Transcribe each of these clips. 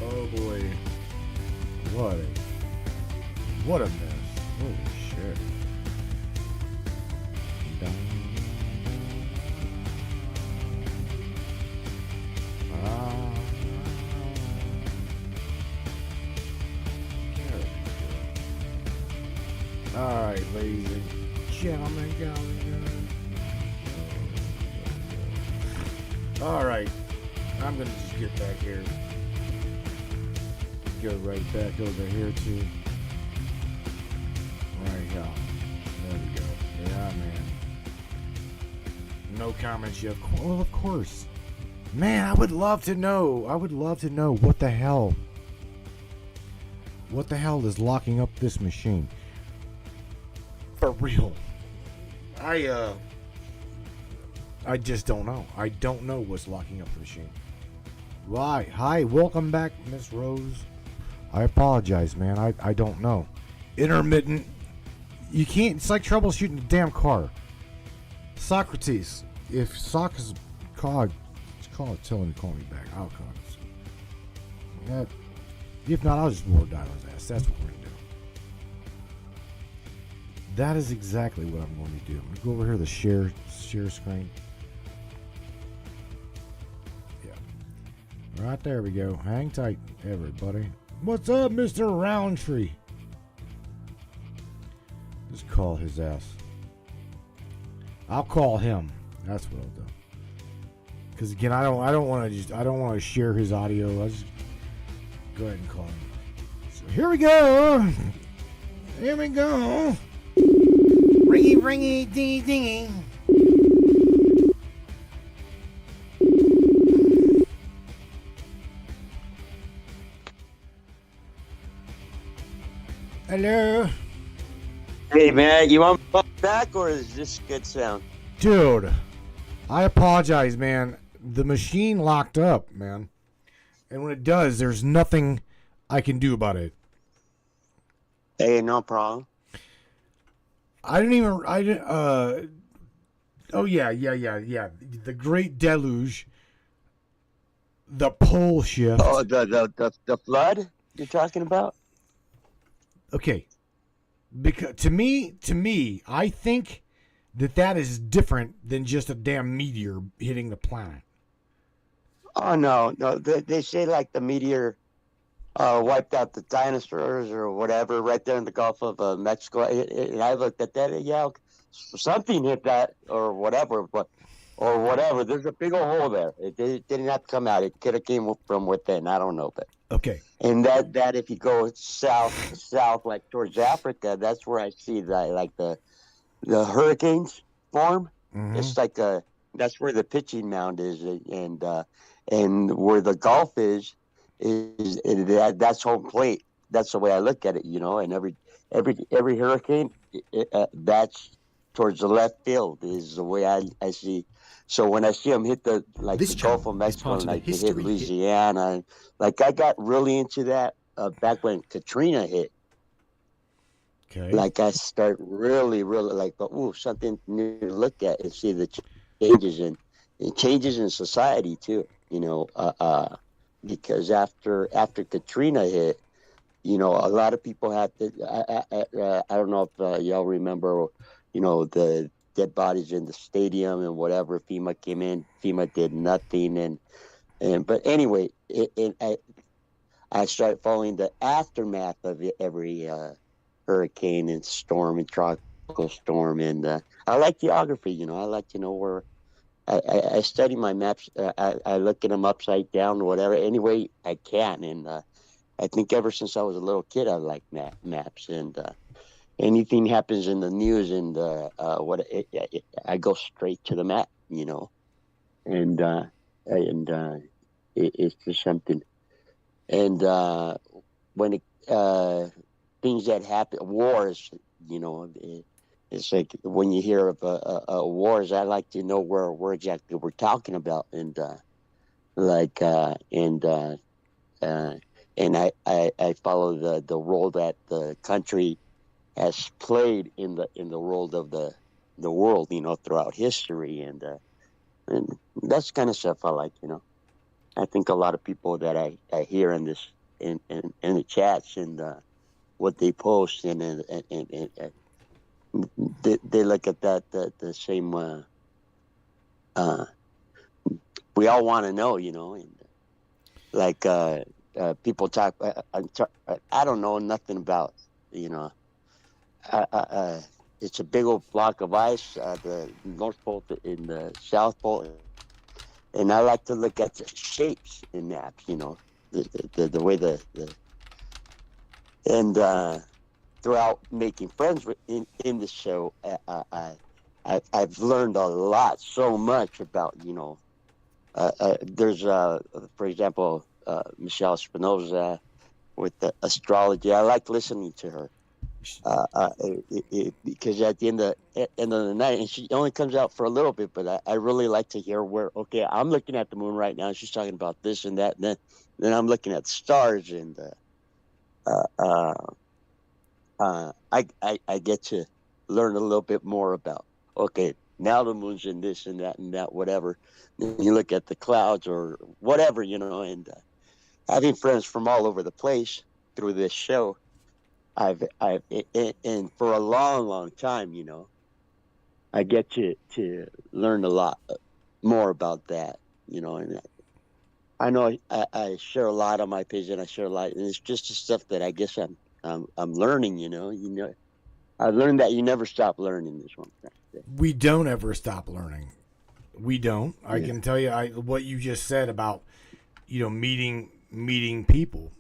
Oh boy. What a what a mess. Holy shit. Ah. Alright, ladies and gentlemen. Alright. I'm gonna just get back here. Go right back over here to right here. There we go. Yeah, man. No comments yet. Well, of course. Man, I would love to know. I would love to know what the hell. What the hell is locking up this machine? For real. I just don't know. I don't know what's locking up the machine. Why? Hi, welcome back, Miss Rose. I apologize, man. I don't know. Intermittent. You can't. It's like troubleshooting a damn car. Socrates. If Socrates called, tell him to call me back. I'll call him. If not, I'll just more dial his ass. That's what we're gonna do. That is exactly what I'm going to do. I'm gonna go over here to the share screen. Yeah. Right there we go. Hang tight, everybody. What's up, Mr. Roundtree? Just call his ass. I'll call him. That's what I'll do. Because again, I don't want to share his audio. I'll just go ahead and call him. So here we go. Here we go. Ringy, ringy, dingy, dingy. Hello. Hey man, you want me back or is this good sound? Dude, I apologize, man. The machine locked up, man. And when it does, there's nothing I can do about it. Hey, no problem. I didn't. Oh yeah. The Great Deluge. The pole shift. Oh, the flood you're talking about? Okay. Because to me, I think that is different than just a damn meteor hitting the planet. Oh no. They say like the meteor wiped out the dinosaurs or whatever right there in the Gulf of Mexico. And I looked at that. Yeah, something hit that or whatever, whatever. There's a big old hole there. It didn't have to come out. It could have came from within. I don't know, but okay. And that if you go south like towards Africa, that's where I see the hurricanes form. Mm-hmm. It's like that's where the pitching mound is, and where the Gulf is that's home plate. That's the way I look at it, And every hurricane, that's towards the left field is the way I see. So when I see them hit the Gulf of Mexico and like they hit Louisiana, like I got really into that back when Katrina hit. Okay. Like I start really like, something new to look at and see the changes in society too. Because after Katrina hit, a lot of people had to. I don't know if y'all remember, the dead bodies in the stadium and whatever. FEMA came in. FEMA did nothing, but anyway, I started following the aftermath of every hurricane and storm and tropical storm, and I like geography. I like to know where. I study my maps. I look at them upside down or whatever. Anyway, I can, and I think ever since I was a little kid, I like maps. And anything happens in the news, and I go straight to the map. And it's just something. And when things that happen, wars, it's like when you hear of wars, I like to know where exactly we're talking about, and I follow the role that the country has played in the world of the world, throughout history, and that's the kind of stuff I like. I think a lot of people that I hear in this in the chats and what they post and they look at that the same. Uh, we all want to know, and like people talk. I don't know nothing about, you know. It's a big old block of ice, the North Pole in the South Pole, and I like to look at the shapes in maps. The way the and throughout making friends in the show, I've learned a lot, so much about there's for example Michelle Spinoza with the astrology. I like listening to her because at the end of the night, and she only comes out for a little bit, but I really like to hear where, okay, I'm looking at the moon right now, and she's talking about this and that, and then I'm looking at the stars, and I get to learn a little bit more about, okay, now the moon's in this and that, whatever. Then you look at the clouds or whatever, and having friends from all over the place through this show, I've and for a long, long time, I get to learn a lot more about that, and I know I share a lot on my page, and I share a lot, and it's just the stuff that I guess I'm learning. I learned that you never stop learning. This one, We don't ever stop learning. We don't. I can tell you what you just said about meeting people.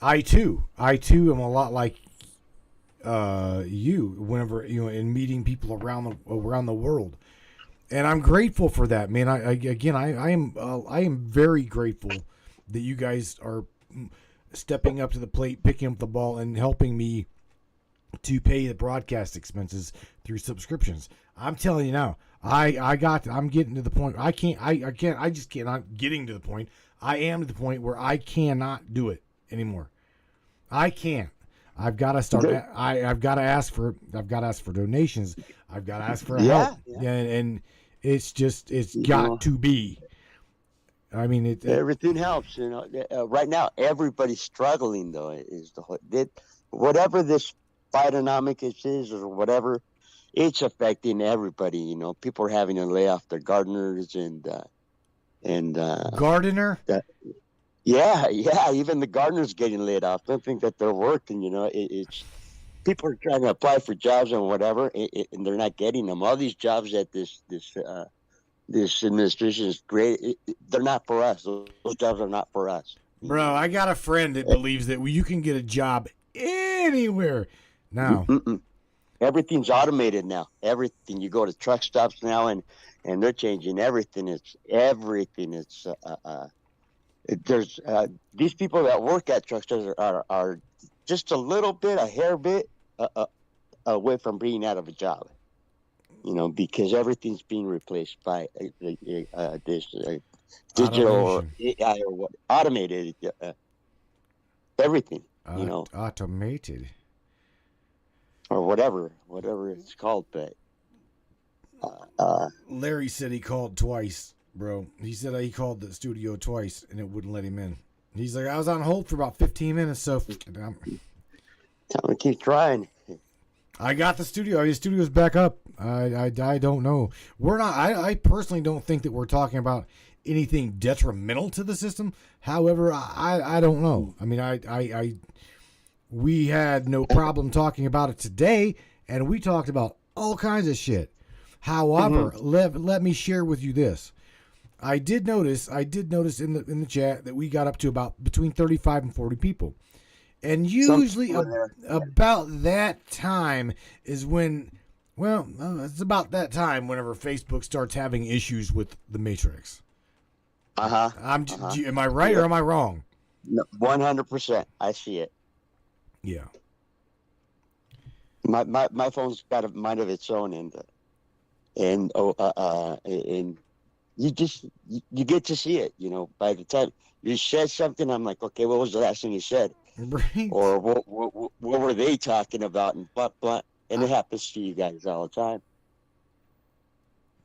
I too am a lot like you. Whenever in meeting people around the world, and I'm grateful for that, man. I am very grateful that you guys are stepping up to the plate, picking up the ball, and helping me to pay the broadcast expenses through subscriptions. I'm telling you now, I'm getting to the point. I just can't. I'm getting to the point. I am to the point where I cannot do it anymore. I can't. I've got to start. I've got to ask for donations. I've got to ask for help. Yeah. And it's got to be. I mean, everything helps. Right now, everybody's struggling though. Is whatever this Bidenomics is or whatever, it's affecting everybody. People are having to lay off their gardeners and gardener. Yeah. Even the gardeners getting laid off. Don't think that they're working. It's people are trying to apply for jobs and whatever, and they're not getting them. All these jobs that this administration is great. They're not for us. Those jobs are not for us. Bro, I got a friend that believes that you can get a job anywhere now. Everything's automated now. Everything. You go to truck stops now, and they're changing everything. There's these people that work at truck stops are just a hair bit away from being out of a job. Because everything's being replaced by this digital or AI or what, automated everything. Automated or whatever it's called. But Larry said he called twice, bro. He said he called the studio twice and it wouldn't let him in. He's like, I was on hold for about 15 minutes, so tell him to keep trying. I got the studio. The studio's back up. I don't know. We're not. I personally don't think that we're talking about anything detrimental to the system. However, I don't know. I mean, we had no problem talking about it today, and we talked about all kinds of shit. However, let me share with you this. I did notice in the chat that we got up to about between 35 and 40 people. And usually about that time is when, it's about that time whenever Facebook starts having issues with the Matrix. Am I right or am I wrong? No, 100%. I see it. Yeah. My phone's got a mind of its own, and you get to see it. By the time you said something, I'm like, okay, what was the last thing you said? Right. Or what were they talking about, and blah blah, and it happens to you guys all the time.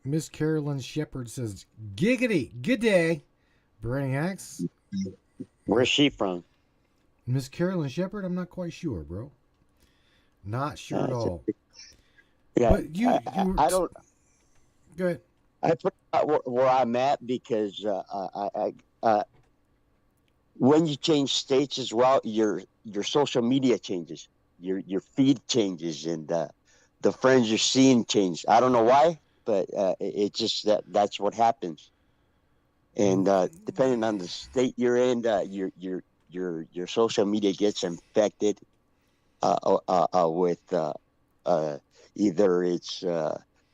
Miss Carolyn Shepard says, "Giggity, good day, brainiacs." Where's she from? Miss Carolyn Shepard, I'm not quite sure, bro. Not sure at all. Yeah, But I don't. Go ahead. I forgot where I'm at because when you change states as well, your social media changes, your feed changes, and the friends you're seeing change. I don't know why, but it's just that's what happens. And depending on the state you're in, your social media gets infected with either it's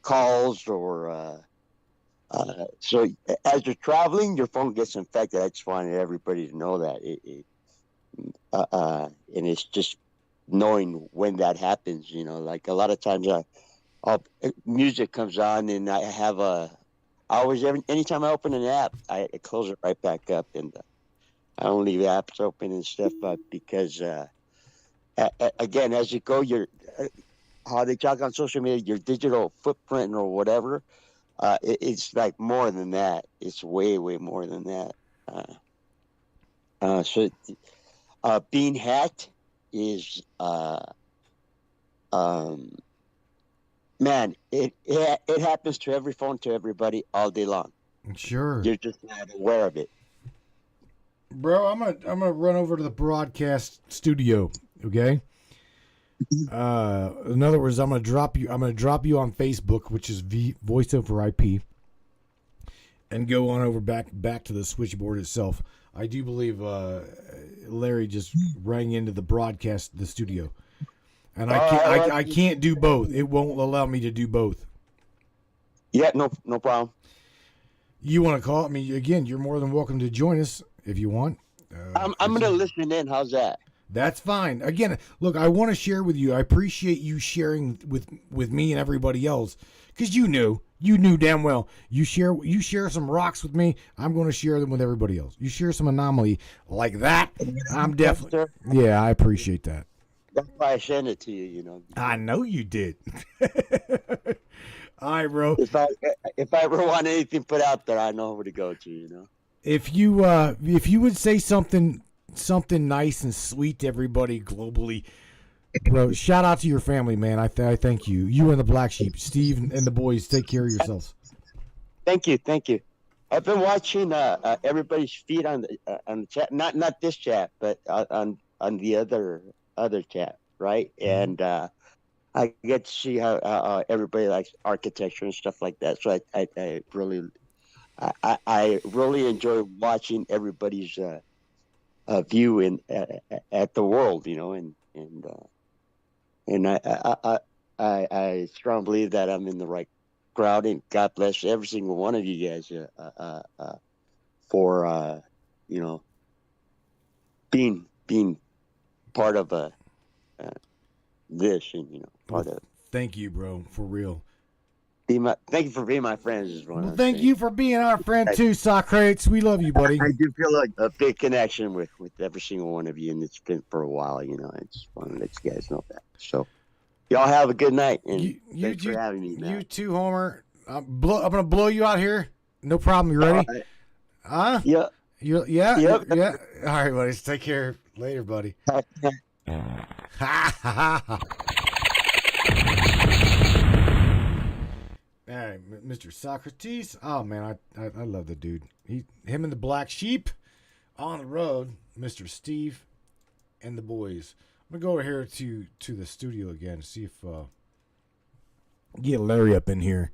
calls or so as you're traveling, your phone gets infected. I just wanted everybody to know that and it's just knowing when that happens. You know, like a lot of times, music comes on, and I always anytime I open an app, I close it right back up, and I don't leave apps open and stuff because again, as you go, how they talk on social media, your digital footprint or whatever. It's like more than that. It's way, way more than that. So being hacked is, man, it happens to every phone, to everybody, all day long. Sure. You're just not aware of it. Bro, I'm gonna run over to the broadcast studio, okay? In other words, I'm gonna drop you on Facebook, which is voice over IP, and go on over back to the switchboard itself. I do believe Larry just rang into the studio, and I can't do both. It won't allow me to do both. Yeah, no problem. You want to call me again? You're more than welcome to join us if you want. I'm gonna listen in. How's that? That's fine. Again, look, I want to share with you. I appreciate you sharing with me and everybody else, because you knew damn well. You share some rocks with me, I'm going to share them with everybody else. You share some anomaly like that, I'm definitely. Yeah, I appreciate that. That's why I sent it to you. You know. I know you did. All right, bro. If I ever want anything put out there, I know where to go to. You know. If you would say something nice and sweet to everybody globally, bro, shout out to your family, man. I thank you. You and the Black Sheep, Steve and the boys. Take care of yourselves. Thank you. I've been watching everybody's feed on the chat. Not this chat, but on the other chat, right? And I get to see how everybody likes architecture and stuff like that. So I really enjoy watching everybody's view at the world, you know, and I strongly believe that I'm in the right crowd, and God bless every single one of you guys for you know, being part of this, and you know, part of. Thank you, bro, for real. Thank you for being my friends as well. Well, thank you for being our friend too, Socrates. We love you, buddy. I do feel like a big connection with every single one of you, and it's been for a while. You know, I just want to let you guys know that. So, y'all have a good night, and thanks for having me, man. You too, Homer. I'm gonna blow you out here. No problem. You ready? Huh? Yeah. Yeah. Yep. Yeah. All right, buddies. Take care. Later, buddy. All right, Mr. Socrates. Oh man, I love the dude. Him and the Black Sheep on the road. Mr. Steve and the boys. I'm gonna go over here to the studio again. See if get Larry up in here.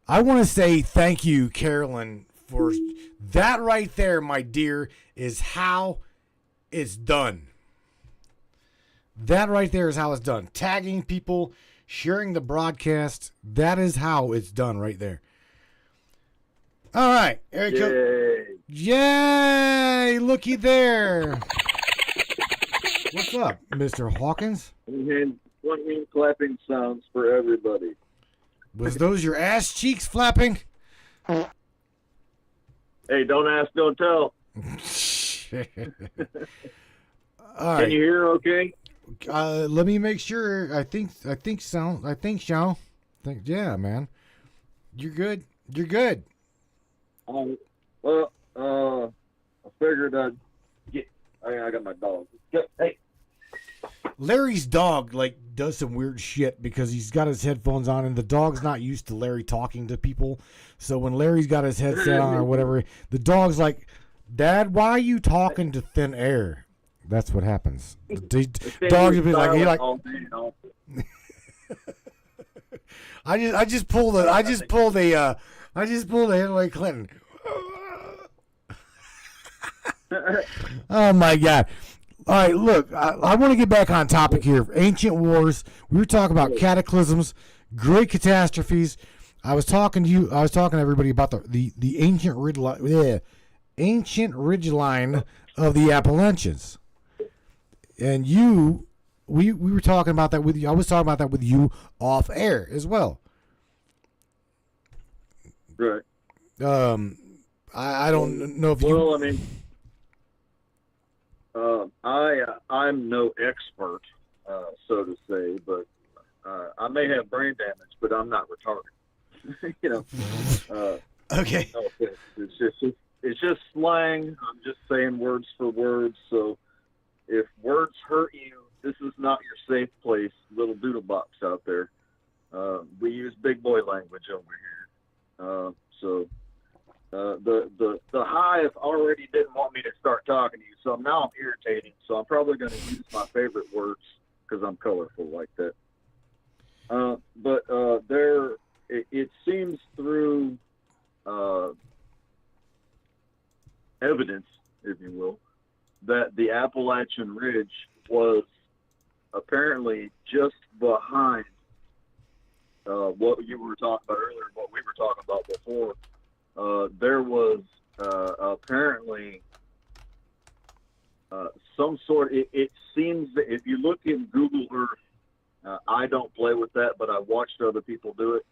I want to say thank you, Carolyn, for that right there, my dear. Is how it's done. That right there is how it's done. Tagging people, sharing the broadcast. That is how it's done right there. All right. Yay. Looky there. What's up, Mr. Hawkins? One hand clapping sounds for everybody. Was those your ass cheeks flapping? Hey, don't ask, don't tell. All right. Can you hear okay? Let me make sure. I think, yeah, man. You're good. You're good. Well, I figured I'd get. I got my dog. Hey. Larry's dog like does some weird shit because he's got his headphones on and the dog's not used to Larry talking to people. So when Larry's got his headset on or whatever, the dog's like, "Dad, why are you talking to thin air?" That's what happens. The dog will be like, he like. I just pulled a Hillary Clinton. Oh my God. All right, look, I want to get back on topic here. Ancient wars. We were talking about cataclysms, great catastrophes. I was talking to everybody about the ancient ridgeline of the Appalachians. And we were talking about that with you. I was talking about that with you off air as well. Right. I don't know if you. Well, I mean, I'm no expert, so to say, but I may have brain damage, but I'm not retarded. You know. Okay. No offense. It's just slang. I'm just saying words for words. So if words hurt you, this is not your safe place, little doodle box out there. We use big boy language over here. So the hive already didn't want me to start talking to you, so now I'm irritated. So I'm probably going to use my favorite words because I'm colorful like that. But it seems through evidence, if you will, that the Appalachian Ridge was apparently just behind what you were talking about earlier, what we were talking about before. There was apparently some sort. It seems that if you look in Google Earth, I don't play with that, but I watched other people do it.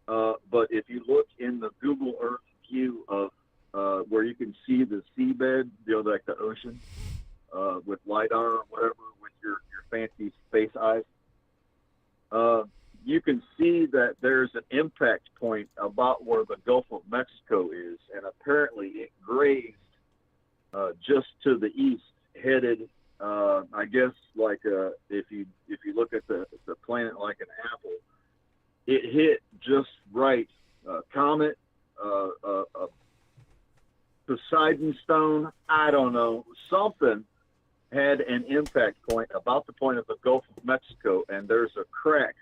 But if you look in the Google Earth view of where you can see the seabed, like the ocean, with LiDAR or whatever, with your fancy space eyes, you can see that there's an impact point about where the Gulf of Mexico is, and apparently it grazed just to the east, headed, I guess, like if you look at the planet like an apple, it hit just right. Comet, Poseidon stone, I don't know, something had an impact point about the point of the Gulf of Mexico, and there's a crack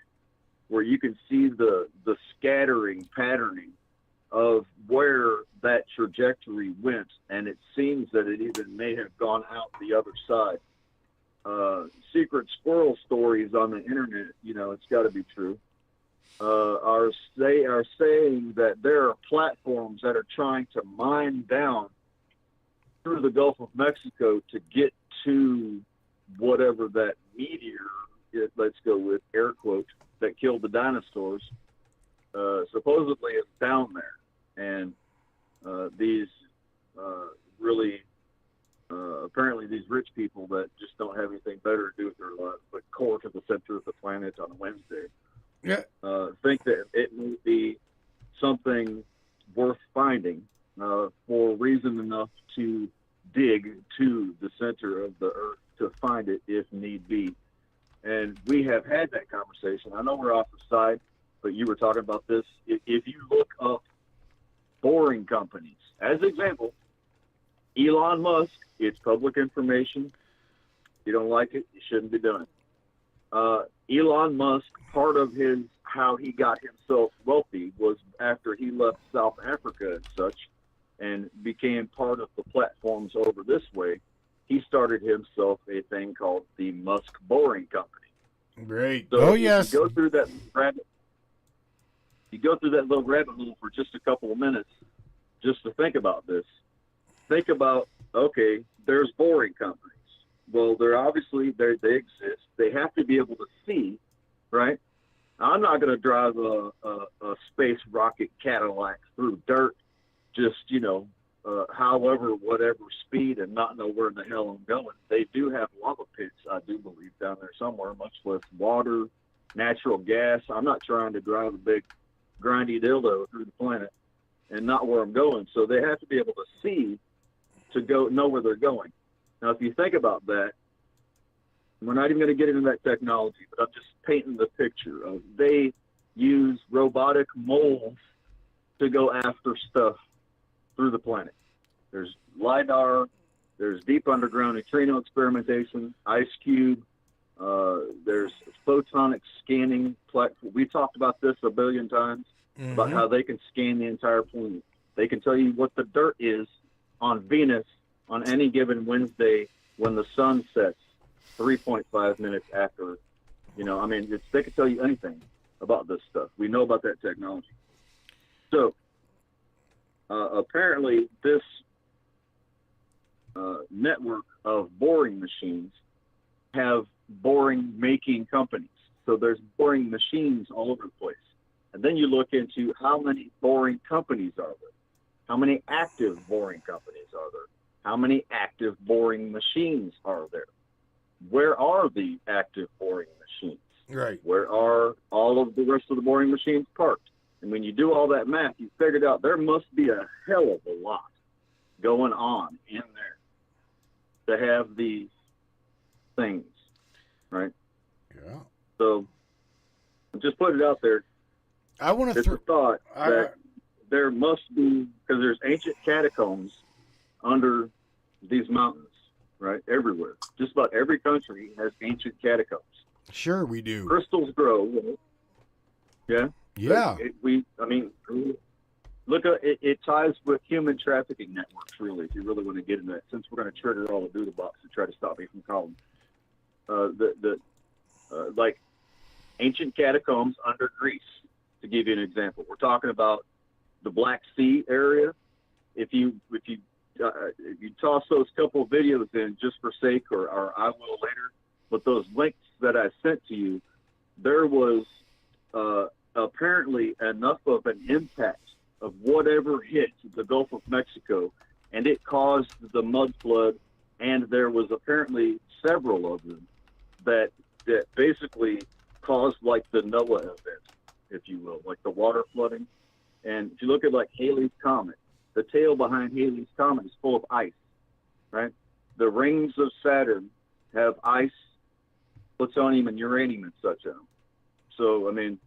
where you can see the scattering patterning of where that trajectory went, and it seems that it even may have gone out the other side. Secret squirrel stories on the internet, it's got to be true, are saying that there are platforms that are trying to mine down through the Gulf of Mexico to get to whatever that meteor is, let's go with air quote, that killed the dinosaurs, supposedly it's down there. And these really, apparently these rich people that just don't have anything better to do with their lives but core to the center of the planet on Wednesday, think that it may be something worth finding for reason enough to dig to the center of the earth to find it if need be. And we have had that conversation. I know we're off the side, but you were talking about this. If you look up boring companies, as an example, Elon Musk, it's public information. If you don't like it, you shouldn't be doing it. Elon Musk, part of how he got himself wealthy was after he left South Africa and such and became part of the platforms over this way. He started himself a thing called the Musk Boring Company. Great. So yes. You go through that little rabbit hole for just a couple of minutes just to think about this. Think about, okay, there's boring companies. Well, they exist. They have to be able to see, right? I'm not going to drive a space rocket Cadillac through dirt, just, however, whatever speed and not know where in the hell I'm going. They do have lava pits, I do believe, down there somewhere, much less water, natural gas. I'm not trying to drive a big grindy dildo through the planet and not where I'm going. So they have to be able to see to know where they're going. Now, if you think about that, we're not even going to get into that technology, but I'm just painting the picture of they use robotic moles to go after stuff through the planet. There's LIDAR, there's deep underground neutrino experimentation, ice cube, there's photonic scanning platform. We talked about this a billion times, about how they can scan the entire planet. They can tell you what the dirt is on Venus on any given Wednesday when the sun sets 3.5 minutes after, I mean, they can tell you anything about this stuff. We know about that technology. So apparently this network of boring machines have boring making companies. So there's boring machines all over the place. And then you look into how many boring companies are there? How many active boring companies are there? How many active boring machines are there? Where are the active boring machines? Right. Where are all of the rest of the boring machines parked? And when you do all that math, you figured out there must be a hell of a lot going on in there to have these things, right? Yeah. So just put it out there. I want to It's a thought that there must be, because there's ancient catacombs under these mountains, right? Everywhere. Just about every country has ancient catacombs. Sure, we do. Crystals grow. Right? Yeah. Yeah. Look, it ties with human trafficking networks, really, if you really want to get into that, since we're going to trigger all the doodle bots to try to stop me from calling. Like ancient catacombs under Greece, to give you an example. We're talking about the Black Sea area. If you toss those couple of videos in just for sake, or I will later, but those links that I sent to you, there was apparently enough of an impact of whatever hit the Gulf of Mexico, and it caused the mud flood, and there was apparently several of them that basically caused like the Noah event, if you will, like the water flooding. And if you look at like Halley's Comet, the tail behind Halley's Comet is full of ice, right? The rings of Saturn have ice, plutonium, and uranium and such on them. So, I mean,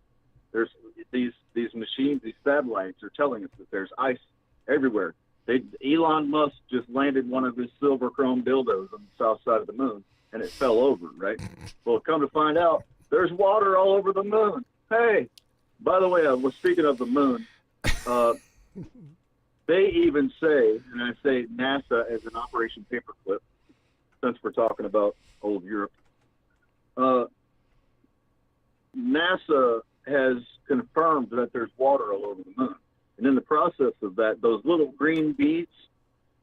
there's these machines, these satellites are telling us that there's ice everywhere. Elon Musk just landed one of his silver chrome dildos on the south side of the moon, and it fell over, right? Well, come to find out, there's water all over the moon. Hey, by the way, I was speaking of the moon. They even say, and I say NASA as an Operation Paperclip, since we're talking about old Europe, NASA has confirmed that there's water all over the moon. And in the process of that, those little green beads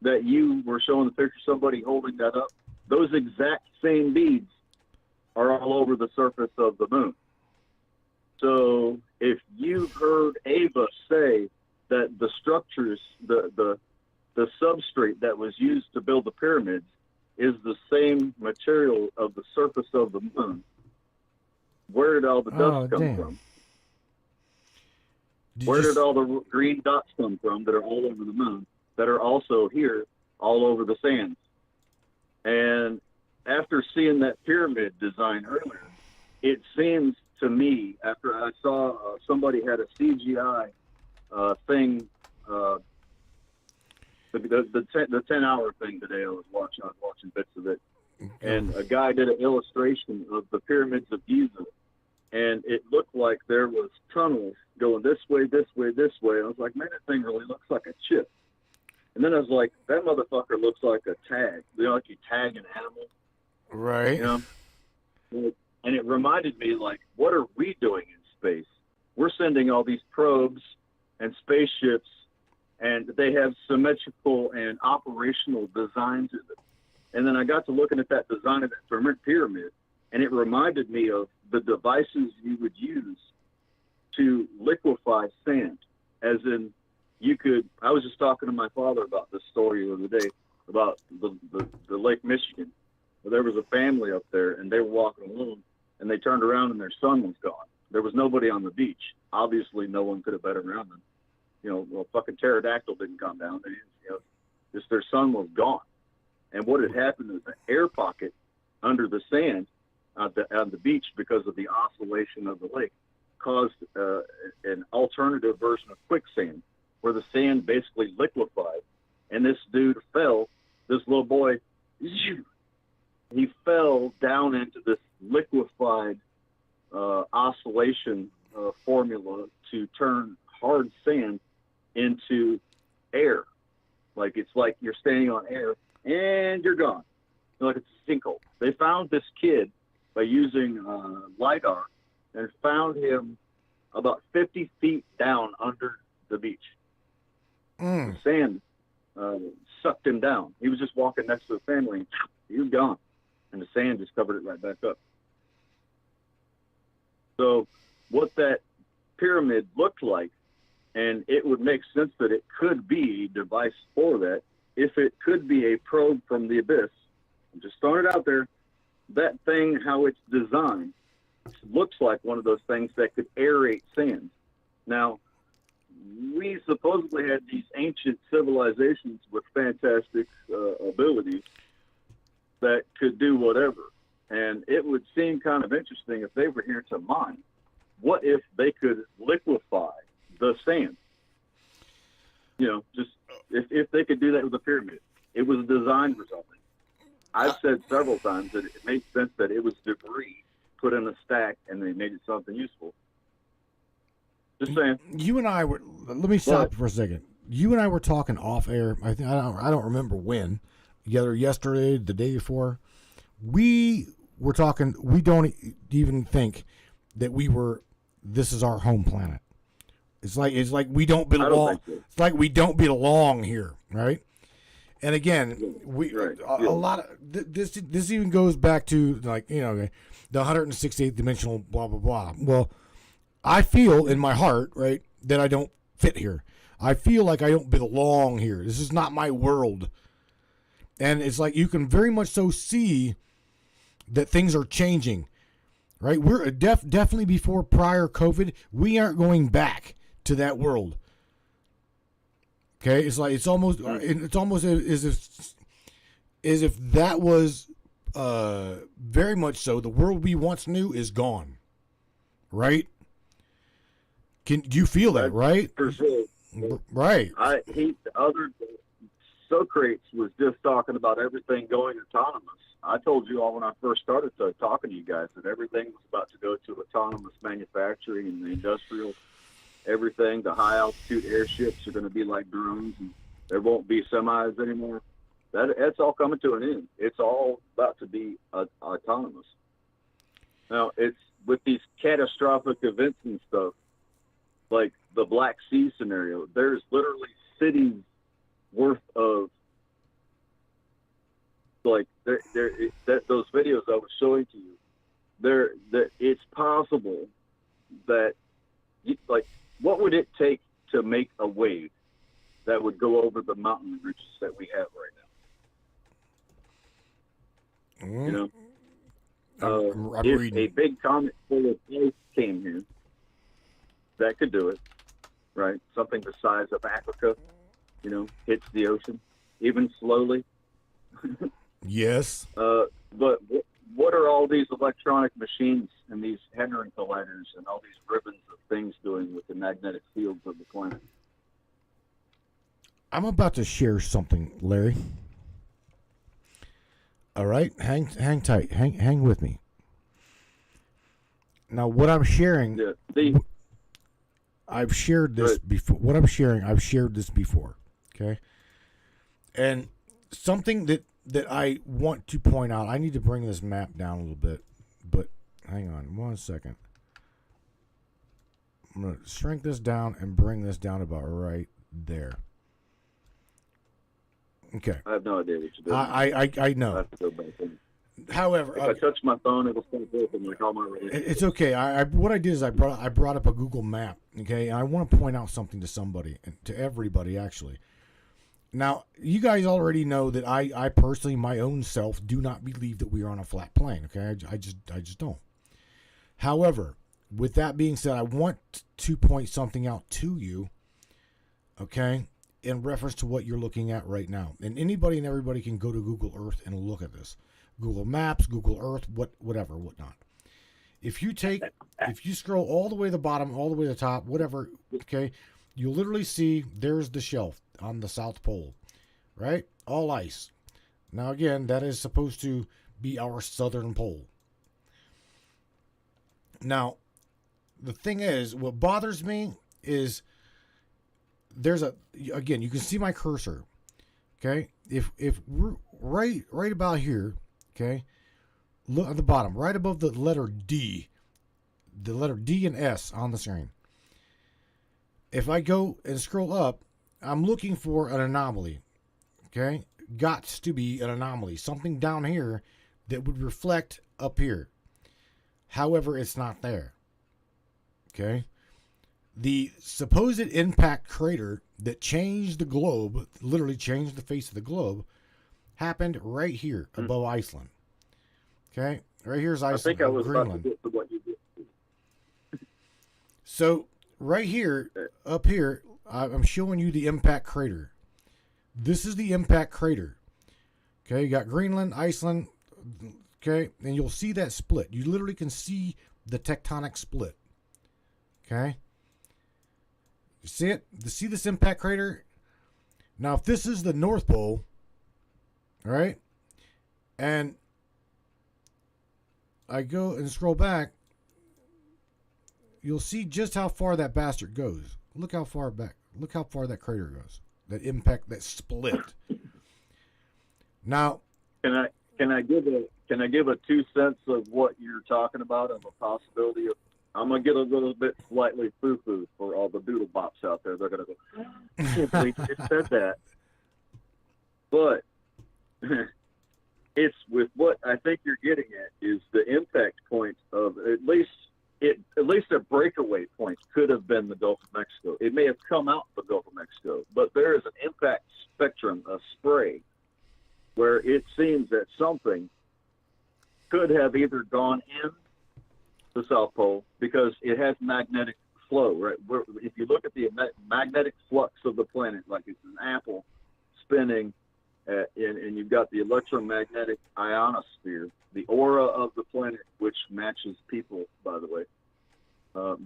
that you were showing the picture, somebody holding that up, those exact same beads are all over the surface of the moon. So if you heard Ava say that the structures, the substrate that was used to build the pyramids is the same material of the surface of the moon, where did all the dust come from? Where did all the green dots come from that are all over the moon, that are also here all over the sands? And after seeing that pyramid design earlier, it seems to me, after I saw somebody had a CGI thing, the 10-hour thing today, I was watching bits of it, and a guy did an illustration of the pyramids of Giza, and it looked like there was tunnels going this way, this way, this way. I was like, man, that thing really looks like a chip. And then I was like, that motherfucker looks like a tag. You know, like you tag an animal. Right. You know? And it reminded me, like, what are we doing in space? We're sending all these probes and spaceships, and they have symmetrical and operational designs in it. And then I got to looking at that design of that pyramid, and it reminded me of the devices you would use to liquefy sand. As in, I was just talking to my father about this story the other day about the Lake Michigan, where there was a family up there, and they were walking alone, and they turned around and their son was gone. There was nobody on the beach. obviously no one could have been around them. Well, fucking pterodactyl didn't come down. They didn't, just their sun was gone. And what had happened is an air pocket under the sand on the beach, because of the oscillation of the lake, caused an alternative version of quicksand, where the sand basically liquefied. And this dude fell, this little boy, he fell down into this liquefied oscillation formula to turn hard sand into air. Like, it's like you're standing on air and you're gone. Like it's a sinkhole. They found this kid by using LiDAR and found him about 50 feet down under the beach. The sand sucked him down. He was just walking next to the family and he was gone. And the sand just covered it right back up. So what that pyramid looked like, and it would make sense that it could be a device for that, if it could be a probe from the abyss. I'm just throwing it out there. That thing, how it's designed, looks like one of those things that could aerate sand. Now, we supposedly had these ancient civilizations with fantastic abilities that could do whatever. And it would seem kind of interesting if they were here to mine. What if they could liquefy the sand? Just if they could do that with a pyramid. It was designed for something. I've said several times that it makes sense that it was debris put in a stack and they made it something useful. Just saying. You and I were. Let me stop for a second. You and I were talking off air. I don't remember when. Either yesterday, the day before. We were talking. We don't even think that this is our home planet. It's like we don't belong. I don't think so. It's like we don't belong here, right? And again, a lot of this even goes back to the 168th dimensional blah blah blah. Well, I feel in my heart, right, that I don't fit here. I feel like I don't belong here. This is not my world. And it's like you can very much so see that things are changing, right? We're definitely before prior COVID. We aren't going back to that world. Okay, it's almost as if that was very much so. The world we once knew is gone, right? Do you feel that, right? For sure. Right. Socrates was just talking about everything going autonomous. I told you all when I first started talking to you guys that everything was about to go to autonomous manufacturing and the industrial everything. The high altitude airships are going to be like drones, and there won't be semis anymore. That's all coming to an end. It's all about to be autonomous. Now, it's with these catastrophic events and stuff, like the Black Sea scenario. There's literally cities worth of those videos I was showing to you. It's possible that what would it take to make a wave that would go over the mountain ridges that we have right now? I'm if reading. a big comet full of ice came here, that could do it, right? Something the size of Africa, hits the ocean, even slowly. Yes. But what are all these electronic machines and these Hadron colliders and all these ribbons of things doing with the magnetic fields of the planet? I'm about to share something, Larry. All right, hang tight, hang with me. Now, what I'm sharing, I've shared this before. What I'm sharing, I've shared this before. Okay, and something that I want to point out. I need to bring this map down a little bit, but hang on 1 second. I'm gonna shrink this down and bring this down about right there. Okay. I have no idea what you're doing. I know. I have to go back in. However, if I touch my phone, it'll start open like all my relationships. It's okay. What I did is I brought up a Google map. Okay, and I want to point out something to somebody, to everybody actually. Now, you guys already know that I personally, my own self, do not believe that we are on a flat plane. Okay, I just don't. However, with that being said, I want to point something out to you, okay, in reference to what you're looking at right now. And anybody and everybody can go to Google Earth and look at this. Google Maps, Google Earth, whatnot. If you scroll all the way to the bottom, all the way to the top, whatever, okay, you'll literally see there's the shelf on the South Pole, right? All ice. Now, again, that is supposed to be our southern pole. Now, the thing is, what bothers me is again, you can see my cursor, okay? If we're right about here, okay, look at the bottom, right above the letter D and S on the screen. If I go and scroll up, I'm looking for an anomaly, okay? Got to be an anomaly, something down here that would reflect up here. However, it's not there, okay? The supposed impact crater that changed the globe, literally changed the face of the globe, happened right here above Iceland. Okay, right here's Iceland. I think I was Greenland. about to get to what you did. So right here, up here, I'm showing you the impact crater. This is the impact crater. Okay, you got Greenland, Iceland. Okay, and you'll see that split. You literally can see the tectonic split. Okay, you see it? You see this impact crater? Now, if this is the North Pole, all right, and I go and scroll back, you'll see just how far that bastard goes. Look how far back. Look how far that crater goes. That impact, that split. Now, Can I give a 2 cents of what you're talking about of a possibility of? I'm gonna get a little bit slightly foo-foo for all the doodle bops out there. They're gonna go, I can't believe you just said that. But it's with what I think you're getting at is the impact point of at least a breakaway point could have been the Gulf of Mexico. It may have come out the Gulf of Mexico, but there is an impact spectrum, a spray, where it seems that something could have either gone in the South Pole because it has magnetic flow, right? If you look at the magnetic flux of the planet, like it's an apple spinning, and you've got the electromagnetic ionosphere, the aura of the planet, which matches people, by the way.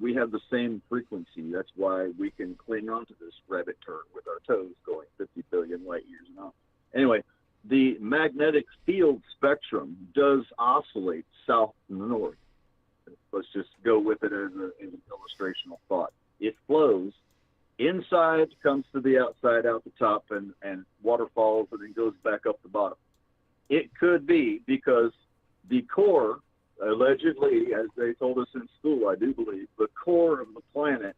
We have the same frequency. That's why we can cling onto this rabbit turd with our toes going 50 billion light years an hour. Anyway, the magnetic field spectrum does oscillate south and north. Let's just go with it as an illustrational thought. It flows. Inside comes to the outside, out the top, and waterfalls, and then goes back up the bottom. It could be because the core, allegedly, as they told us in school, I do believe, the core of the planet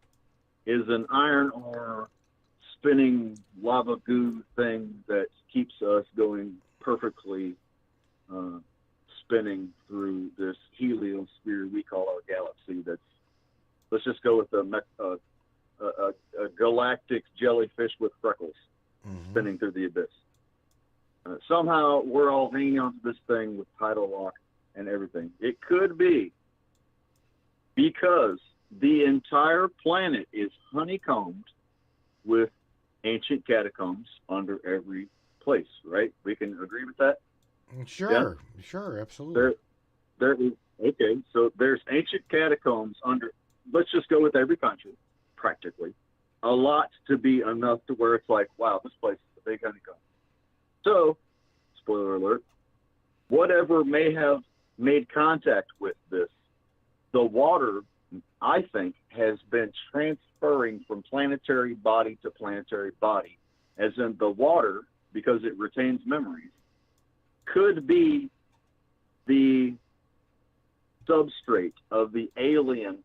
is an iron ore spinning lava goo thing that keeps us going perfectly spinning through this heliosphere we call our galaxy. That's, let's just go with a galactic jellyfish with freckles spinning through the abyss. Somehow we're all hanging onto this thing with tidal lock and everything. It could be because the entire planet is honeycombed with ancient catacombs under every place, right? We can agree with that? sure, Yeah? sure, absolutely. There is, okay, so there's ancient catacombs under, let's just go with every country, practically. A lot to be enough to where it's like, wow, this place is a big honeycomb. So, spoiler alert, whatever may have made contact with this, the water, I think, has been transferring from planetary body to planetary body, as in the water, because it retains memories, could be the substrate of the alien.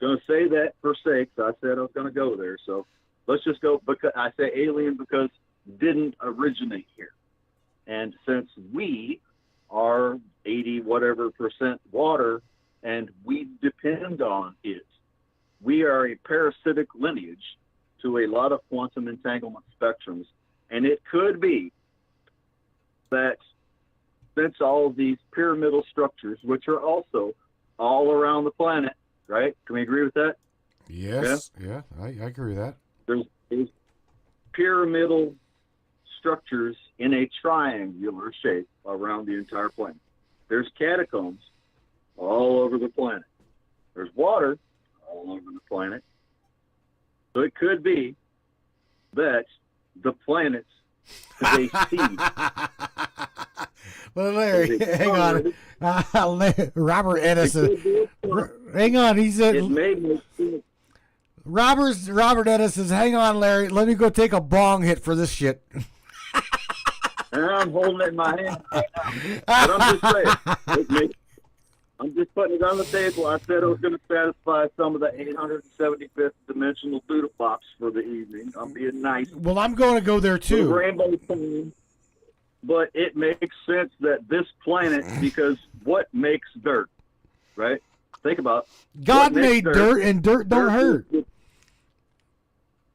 I was going to say that per se, because I said I was going to go there. So let's just go, because I say alien because didn't originate here. And since we are 80 whatever percent water and we depend on it, we are a parasitic lineage to a lot of quantum entanglement spectrums. And it could be that since all of these pyramidal structures, which are also all around the planet, right? Can we agree with that? Yes. Yeah, I agree with that. There's pyramidal structures in a triangular shape around the entire planet. There's catacombs all over the planet. There's water all over the planet. So it could be that the planets is a seed. Well, Larry, hang on. Robert Edison. Hang on. He said. It may make sense. Robert Edison says, "Hang on, Larry. Let me go take a bong hit for this shit." And I'm holding it in my hand right now. But I'm just saying. I'm just putting it on the table. I said I was going to satisfy some of the 875th dimensional doodle bops for the evening. I'm being nice. Well, I'm going to go there too. Rainbow thing. But it makes sense that this planet, because what makes dirt, right? Think about God made dirt, and dirt don't hurt.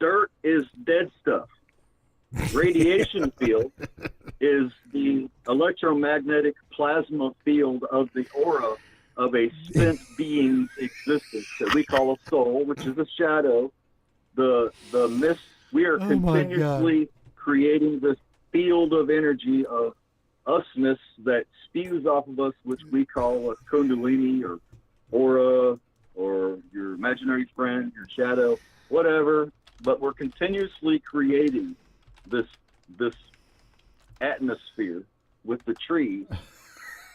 Dirt is dead stuff. Radiation field is the electromagnetic plasma field of the aura of a spent being's existence that we call a soul, which is a shadow. The mist. We are continuously creating this field of energy of usness that spews off of us, which we call a kundalini or aura or your imaginary friend, your shadow, whatever. But we're continuously creating this atmosphere with the trees,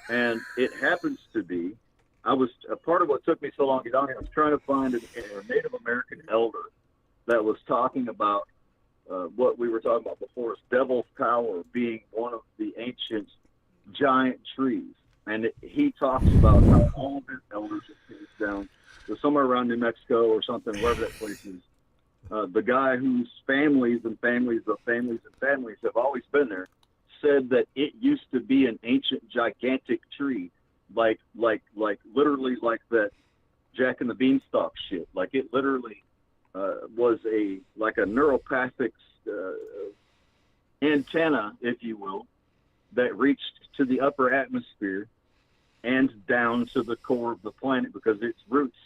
and it happens to be. I was a part of what took me so long to get on here. I was trying to find a Native American elder that was talking about what we were talking about before, is Devil's Tower being one of the ancient giant trees, and he talks about how all of his elders have passed down to somewhere around New Mexico or something, wherever that place is. The guy whose families and families of families and families have always been there said that it used to be an ancient gigantic tree, like literally like that Jack and the Beanstalk shit. Like it literally was like a neuropathic antenna, if you will, that reached to the upper atmosphere and down to the core of the planet because its roots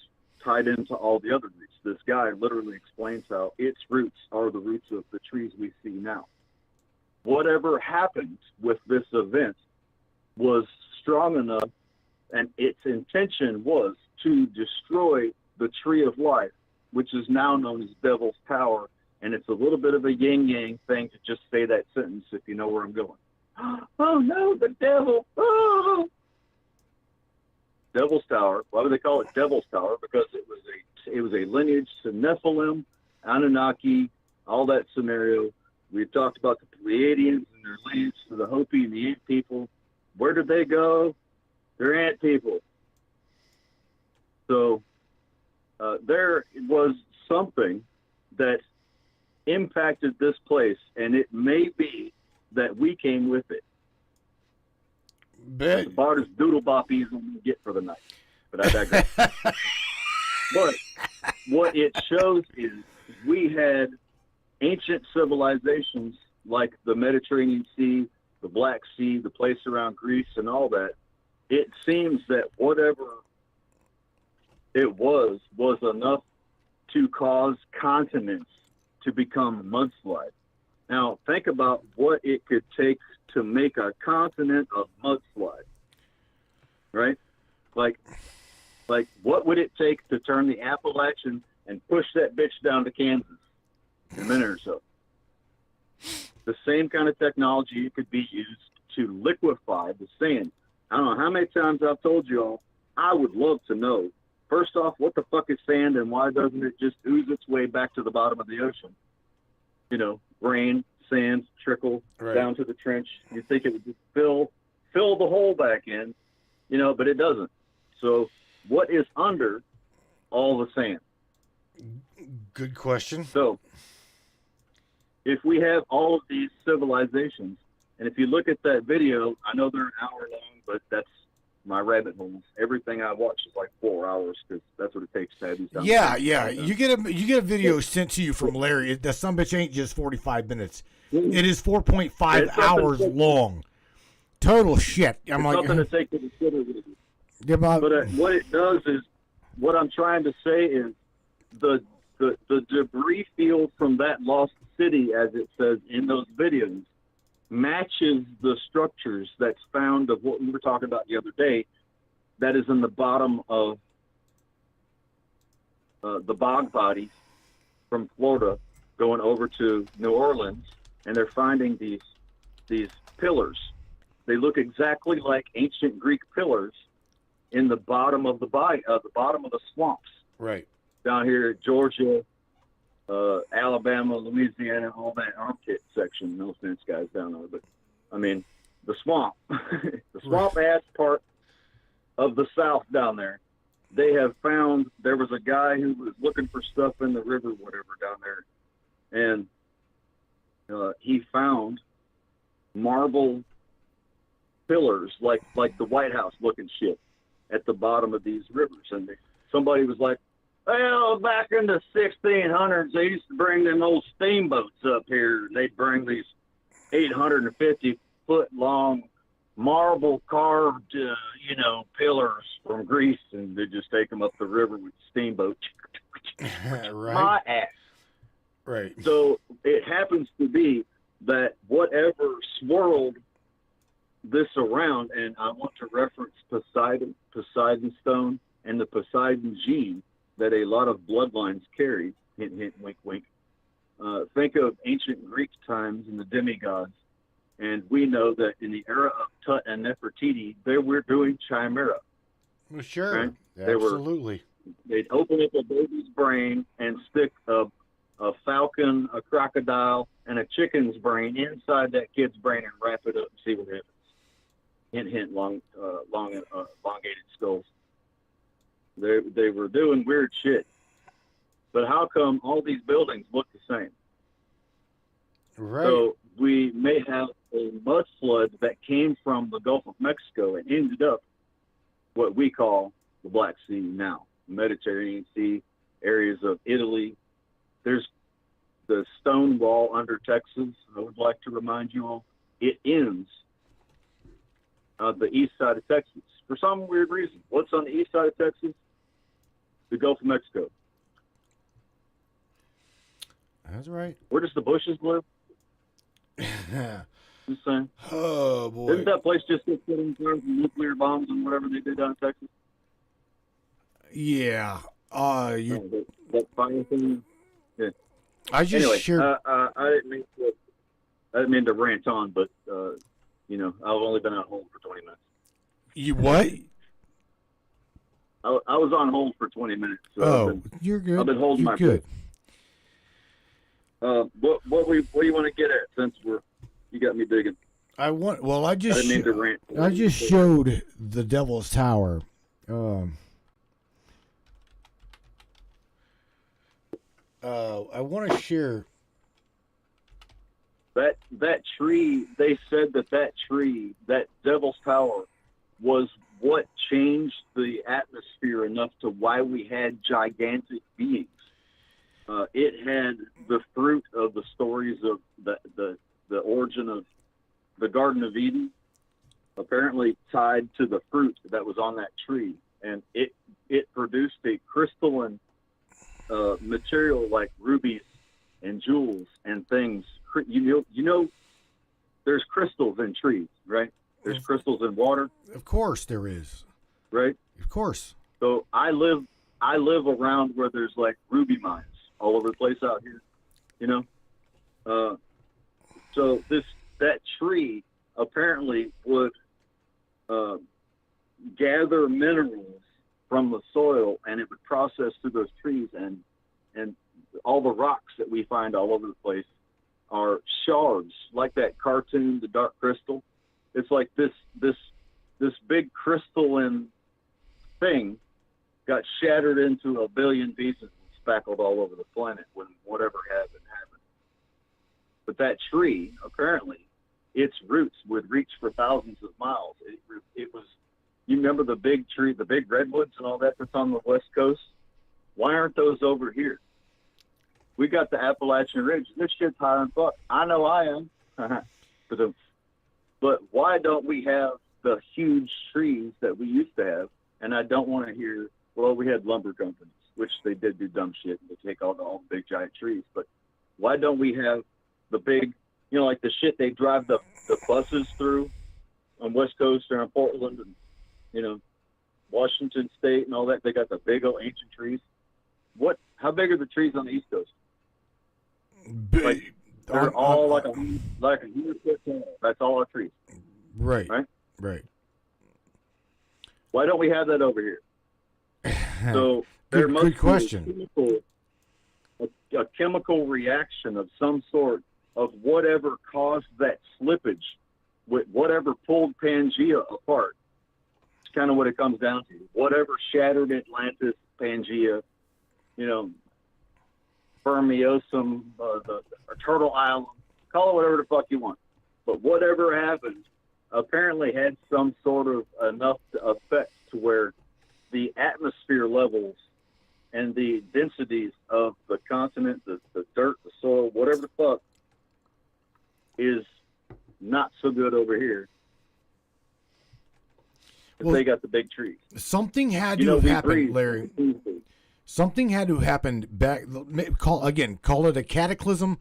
tied into all the other roots. This guy literally explains how its roots are the roots of the trees we see now. Whatever happened with this event was strong enough, and its intention was to destroy the tree of life, which is now known as Devil's Tower. And it's a little bit of a yin-yang thing to just say that sentence, if you know where I'm going. Oh no, the devil! Oh! Devil's Tower. Why would they call it Devil's Tower? Because it was a lineage to Nephilim, Anunnaki, all that scenario. We've talked about the Pleiadians and their lineage to the Hopi and the Ant people. Where did they go? They're Ant people. So there was something that impacted this place, and it may be that we came with it. That's about as doodle boppy as I'm going to get for the night. But I digress. But what it shows is we had ancient civilizations like the Mediterranean Sea, the Black Sea, the place around Greece, and all that. It seems that whatever it was enough to cause continents to become mudslides. Now, think about what it could take to make a continent of mudslide, right? Like, what would it take to turn the Appalachian and push that bitch down to Kansas in a minute or so? The same kind of technology could be used to liquefy the sand. I don't know how many times I've told you all, I would love to know, first off, what the fuck is sand and why doesn't it just ooze its way back to the bottom of the ocean? You know, rain, sand, trickle down to the trench. You'd think it would just fill the hole back in, you know, but it doesn't. So what is under all the sand? Good question. So if we have all of these civilizations, and if you look at that video, I know they're an hour long, but that's my rabbit holes. Everything I watch is like 4 hours because that's what it takes to have these. Yeah. You get a video sent to you from Larry. That some bitch ain't just 45 minutes. It is 4.5 hours long. Total shit. I'm like, something to take to the consider. Yeah, but what it does is, what I'm trying to say is, the debris field from that lost city, as it says in those videos, matches the structures that's found of what we were talking about the other day, that is in the bottom of the bog bodies from Florida going over to New Orleans, and they're finding these pillars. They look exactly like ancient Greek pillars in the bottom of the bottom of the swamps. right. Down here, Georgia, Alabama, Louisiana, all that armpit section. No offense, guys down there, but I mean, the swamp, the swamp ass part of the South down there. They have found, there was a guy who was looking for stuff in the river, whatever, down there, and he found marble pillars like the White House looking shit at the bottom of these rivers. And somebody was like, well, back in the 1600s, they used to bring them old steamboats up here. They'd bring these 850-foot long marble carved, pillars from Greece, and they just take them up the river with steamboat. Right. My ass. Right. So it happens to be that whatever swirled this around, and I want to reference Poseidon stone, and the Poseidon gene that a lot of bloodlines carry. Hint, hint, wink, wink. Think of ancient Greek times and the demigods. And we know that in the era of Tut and Nefertiti, they were doing chimera. Well, sure. Right? Absolutely. They'd open up a baby's brain and stick a falcon, a crocodile, and a chicken's brain inside that kid's brain and wrap it up and see what happens. Hint, hint, elongated skulls. They were doing weird shit. But how come all these buildings look the same? Right. So we may have a mud flood that came from the Gulf of Mexico and ended up what we call the Black Sea now, Mediterranean Sea, areas of Italy. There's the stone wall under Texas. I would like to remind you all, it ends the east side of Texas for some weird reason. What's on the east side of Texas? The Gulf of Mexico. That's right. Where does the Bushes live? Just saying. Oh, boy. Didn't that place just get put in terms of nuclear bombs and whatever they did down in Texas? Yeah. That fire thing. Yeah. I just Anyway, shared. I didn't mean to rant on, but I've only been on hold for 20 minutes. You what? I was on hold for 20 minutes. So you're good. I've been holding my good. What do you want to get at, since you got me digging? I I didn't mean to rant. I just showed the Devil's Tower. I want to share that tree. They said that tree, that Devil's Tower, was what changed the atmosphere enough to why we had gigantic beings. It had the fruit of the stories of the origin of the Garden of Eden, apparently tied to the fruit that was on that tree, and it produced a crystalline material like rubies and jewels and things. You know, there's crystals in trees, right? There's crystals in water. Of course there is. Right? Of course. So I live around where there's like ruby mines all over the place out here, so that tree apparently would gather minerals from the soil, and it would process through those trees, and all the rocks that we find all over the place are shards, like that cartoon, The Dark Crystal. It's like this big crystalline thing got shattered into a billion pieces and spackled all over the planet when whatever happened. But that tree, apparently, its roots would reach for thousands of miles. It was, you remember the big tree, the big redwoods and all that that's on the West Coast? Why aren't those over here? We got the Appalachian Ridge. This shit's high and fuck. I know I am. But why don't we have the huge trees that we used to have and I don't want to hear, well, we had lumber companies, which they did do dumb shit. They take all the big giant trees. But why don't we have the big, like the shit they drive the buses through on West Coast or in Portland and, Washington State and all that? They got the big old ancient trees. How big are the trees on the East Coast? Big. They're all like a 100 foot tall. That's all our trees. Right. Right. Why don't we have that over here? So there must good question. Be a chemical reaction of some sort of whatever caused that slippage, with whatever pulled Pangea apart. It's kind of what it comes down to. Whatever shattered Atlantis, Pangea, Fermiosum, the Turtle Island, call it whatever the fuck you want. But whatever happened apparently had some sort of enough effect to where the atmosphere levels and the densities of the continent, the dirt, the soil, whatever the fuck, is not so good over here. Well, they got the big trees. Something had to have happened, Larry. Something had to happen back. Call it a cataclysm,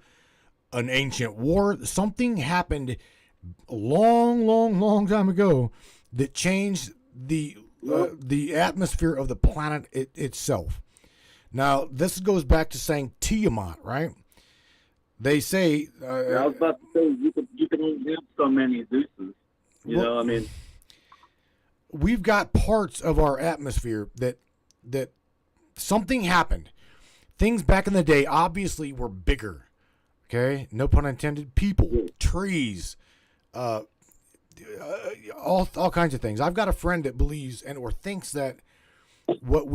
an ancient war. Something happened a long time ago that changed the atmosphere of the planet itself. Now, this goes back to saying Tiamat, right? They say. I was about to say you can only have so many Zeus's. I mean, we've got parts of our atmosphere that something happened. Things back in the day obviously were bigger. Okay, no pun intended. People, trees, all kinds of things. I've got a friend that believes or thinks that what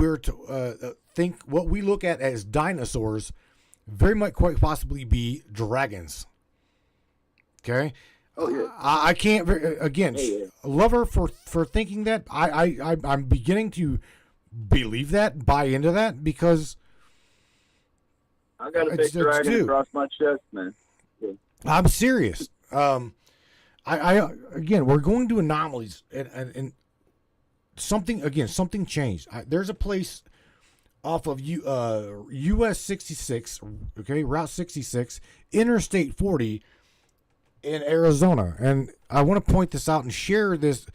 what we look at as dinosaurs very much quite possibly be dragons. Okay. Oh yeah. I can't love her for thinking that. I'm beginning to believe that, buy into that, because I got a big dragon across my chest, man. Yeah. I'm serious. We're going to anomalies, and something changed. There's a place off of US 66, okay, Route 66, Interstate 40 in Arizona, and I want to point this out and share this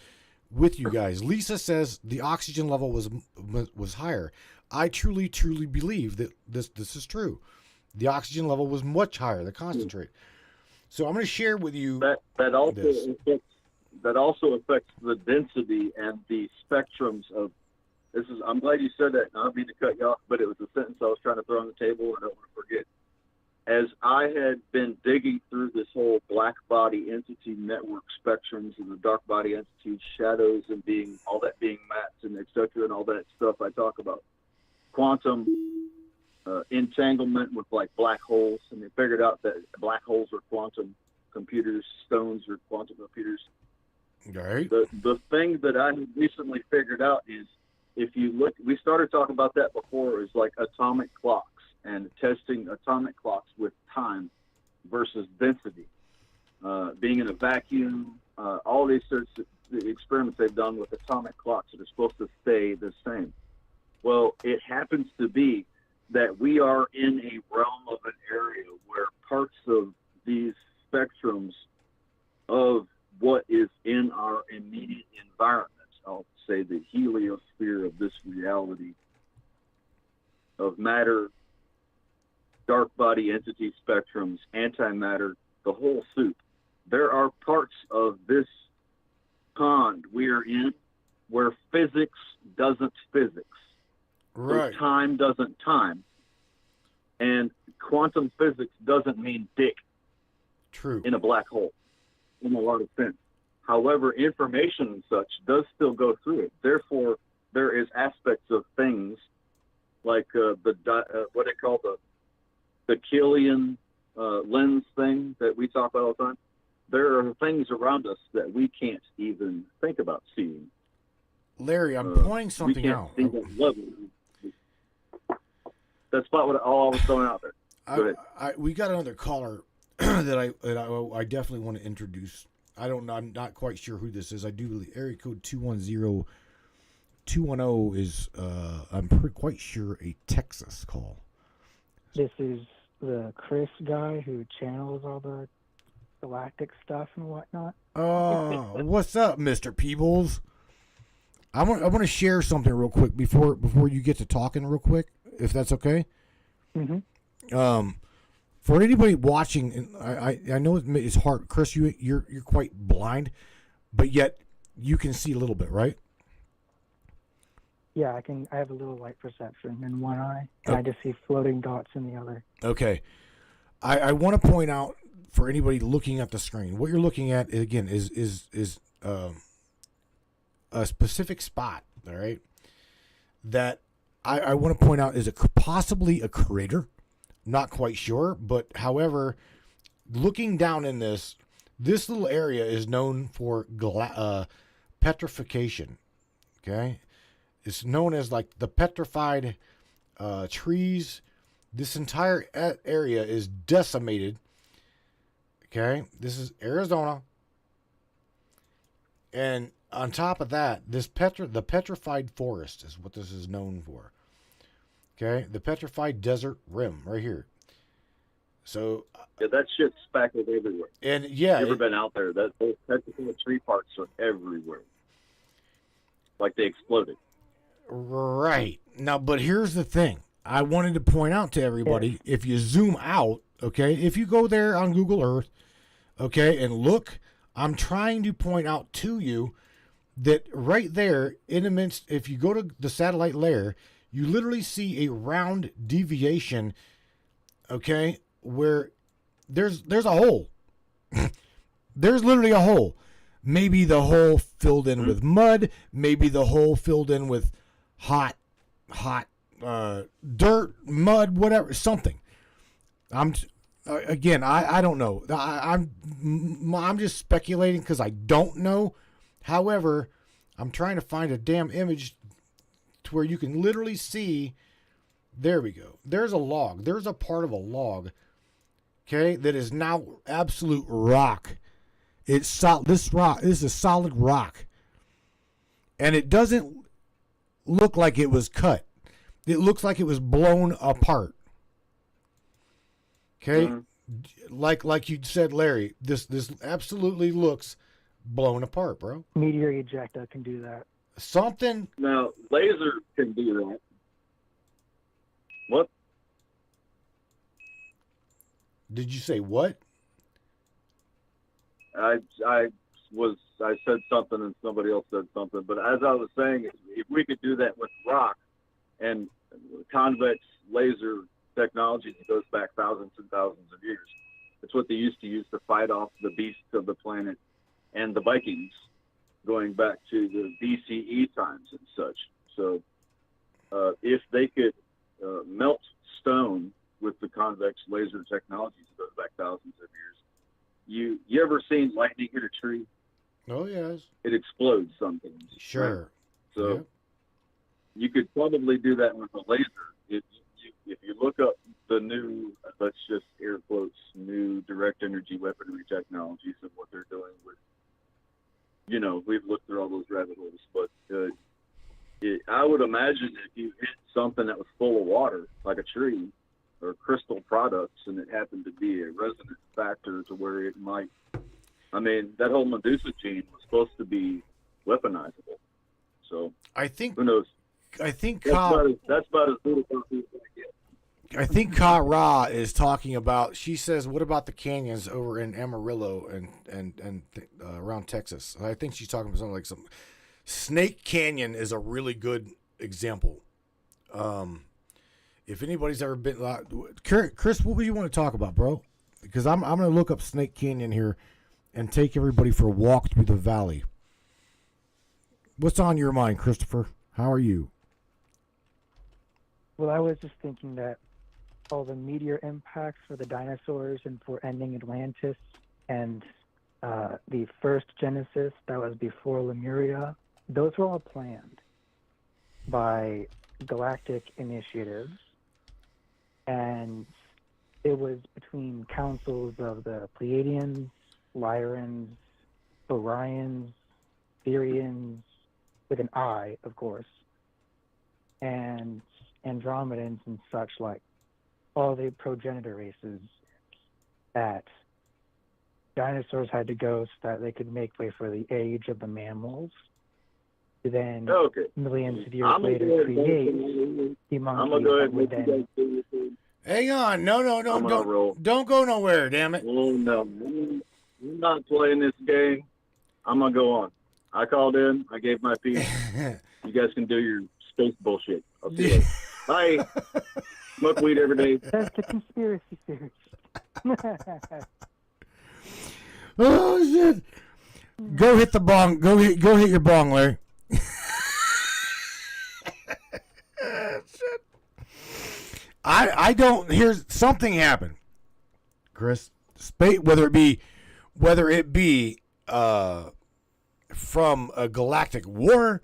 with you guys. Lisa says the oxygen level was higher. I truly believe that this is true. The oxygen level was much higher, the concentrate. So I'm going to share with you that also affects the density and the spectrums of this. I'm glad you said that. I don't mean to cut you off, but it was a sentence I was trying to throw on the table, and I don't want to forget. As I had been digging through this whole black body entity network spectrums and the dark body entity shadows and all that being maps and et cetera and all that stuff I talk about, quantum entanglement with like black holes, and they figured out that black holes are quantum computers, stones are quantum computers. Right. The thing that I recently figured out is, if you look, we started talking about that before, is like atomic clocks and testing atomic clocks with time versus density, being in a vacuum, all these sorts of experiments they've done with atomic clocks that are supposed to stay the same. Well, it happens to be that we are in a realm of an area where parts of these spectrums of what is in our immediate environment, I'll say the heliosphere of this reality of matter, dark body entity spectrums, antimatter, the whole soup. There are parts of this pond we are in where physics doesn't physics. Right. So time doesn't time. And quantum physics doesn't mean dick. True. In a black hole, in a lot of sense. However, information and such does still go through it. Therefore, there is aspects of things like what they call the Killian lens thing that we talk about all the time. There are things around us that we can't even think about seeing. Larry, I'm pointing something out. That's about all I was throwing out there. Go ahead. We got another caller that I definitely want to introduce. I'm not quite sure who this is. I do believe area code 210. 210 is, I'm quite sure, a Texas call. This is the Chris guy who channels all the galactic stuff and whatnot. What's up, Mr. Peebles? I want to share something real quick before you get to talking real quick, if that's okay. Mm-hmm. For anybody watching, I know it's hard, Chris. You're quite blind, but yet you can see a little bit, right? Yeah, I have a little light perception in one eye, and I just see floating dots in the other. Okay. I want to point out for anybody looking at the screen, what you're looking at again is a specific spot, all right, that I want to point out is possibly a crater. Not quite sure, but however, looking down in this little area is known for petrification. Okay, it's known as like the petrified trees. This entire area is decimated. Okay, this is Arizona, and on top of that, the petrified forest is what this is known for. Okay, the petrified desert rim right here. So Yeah, that shit's speckled everywhere. and yeah, You ever been out there? Those petrified tree parks are everywhere. Like they exploded. right now. But here's the thing: I wanted to point out to everybody: if you zoom out, okay, if you go there on Google Earth, okay, and look, I'm trying to point out to you that right there in the midst, if you go to the satellite layer, you literally see a round deviation, okay, where there's a hole. There's literally a hole. Maybe the hole filled in with mud. Maybe the hole filled in with hot dirt, mud, whatever, something. Again, I don't know. I'm just speculating because I don't know. However, I'm trying to find a damn image to where you can literally see. There we go. There's a log. There's a part of a log, okay, that is now absolute rock. It's solid. This is a solid rock, and it doesn't look like it was cut. It looks like it was blown apart. Okay, like you said, Larry. This absolutely looks blown apart, bro. Meteor ejecta can do that. Something. Now, laser can do that. What? Did you say what? I said something and somebody else said something, but as I was saying, if we could do that with rock and convex laser technology that goes back thousands and thousands of years, it's what they used to use to fight off the beasts of the planet and the Vikings, going back to the BCE times and such. So if they could melt stone with the convex laser technology that goes back thousands of years, you ever seen lightning hit a tree? Oh yes. It explodes something. Sure. Right? So Yep. you could probably do that with a laser. If you look up the new, let's just air quotes, new direct energy weaponry technologies and what they're doing with, we've looked through all those rabbit holes, but I would imagine if you hit something that was full of water, like a tree or crystal products, and it happened to be a resonance factor to where it might, that whole Medusa gene was supposed to be weaponizable. So I think who knows? that's About as good as I get. I think Ka Ra is talking about. She says, "What about the canyons over in Amarillo and around Texas?" I think she's talking about something like some. Snake Canyon is a really good example. If anybody's ever been, Chris, what would you want to talk about, bro? Because I'm going to look up Snake Canyon here and take everybody for a walk through the valley. What's on your mind, Christopher? How are you? Well, I was just thinking that all the meteor impacts for the dinosaurs and for ending Atlantis and the first Genesis that was before Lemuria, those were all planned by galactic initiatives, and it was between councils of the Pleiadians, Lyrians, Orions, Therians, with an I, of course, and Andromedans and such, like all the progenitor races that dinosaurs had to go so that they could make way for the age of the mammals. To then Okay. millions of years I'm gonna later go ahead create and the I'm gonna monkeys go that ahead and would let you then. guys do your thing. Hang on. No, I'm gonna roll. don't go nowhere, damn it. Oh no, I'm not playing this game. I'm gonna go on. I called in. I gave my piece. You guys can do your space bullshit. I'll see you later. Bye. Smoke weed every day. That's the conspiracy theory. Oh shit! Go hit the bong. Go hit your bong, Larry. Shit. I don't. Here's something happened, Chris. Space, whether it be from a galactic war,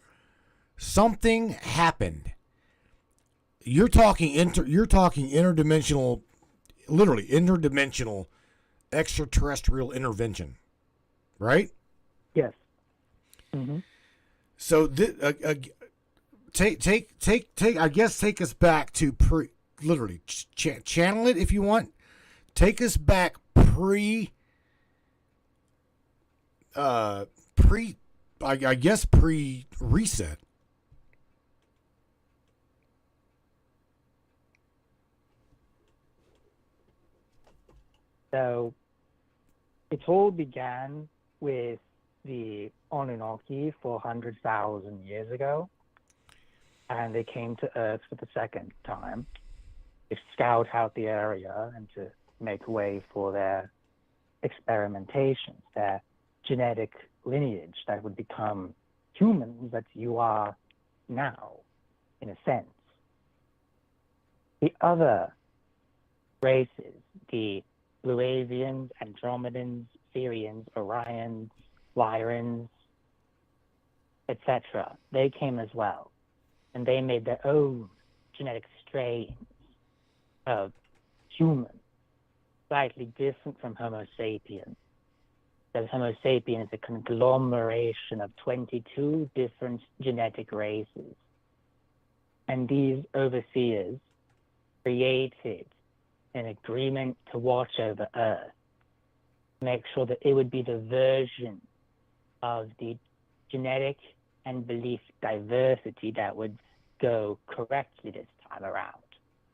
something happened. You're talking interdimensional, literally interdimensional extraterrestrial intervention, right? Yes. Mm-hmm. So take I guess take us back to literally channel it if you want. Take us back pre reset. So it all began with the Anunnaki 400,000 years ago, and they came to Earth for the second time to scout out the area and to make way for their experimentations, their genetic lineage that would become humans that you are now, in a sense. The other races, the Blue Avians, Andromedans, Sirians, Orions, Lyrans, etc., they came as well. And they made their own genetic strains of humans, slightly different from Homo sapiens. So Homo sapiens is a conglomeration of 22 different genetic races. And these overseers created an agreement to watch over Earth, make sure that it would be the version of the genetic and belief diversity that would go correctly this time around.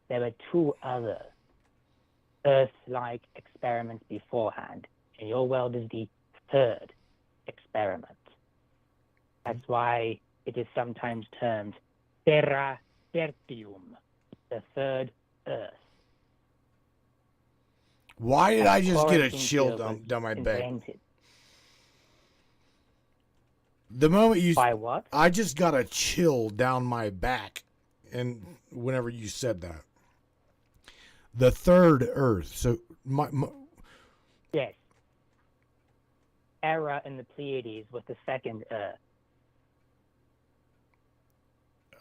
There were two other Earth-like experiments beforehand, and your world is the third experiment. That's why it is sometimes termed Terra Tertium, the third Earth. Why did I just get a chill Quarantine down my back? invented. The moment you By what? I just got a chill down my back, and whenever you said that, the third Earth. So my Yes. Era in the Pleiades was the second Earth.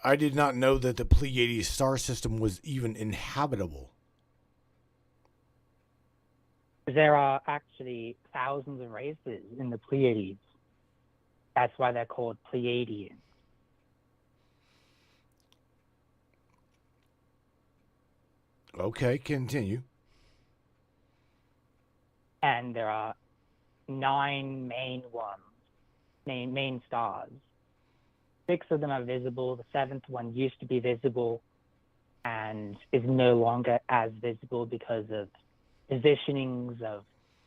I did not know that the Pleiades star system was even inhabitable. There are actually thousands of races in the Pleiades. That's why they're called Pleiadians. Okay, continue. And there are 9 main ones, main stars. 6 of them are visible. The 7th one used to be visible and is no longer as visible because of positionings of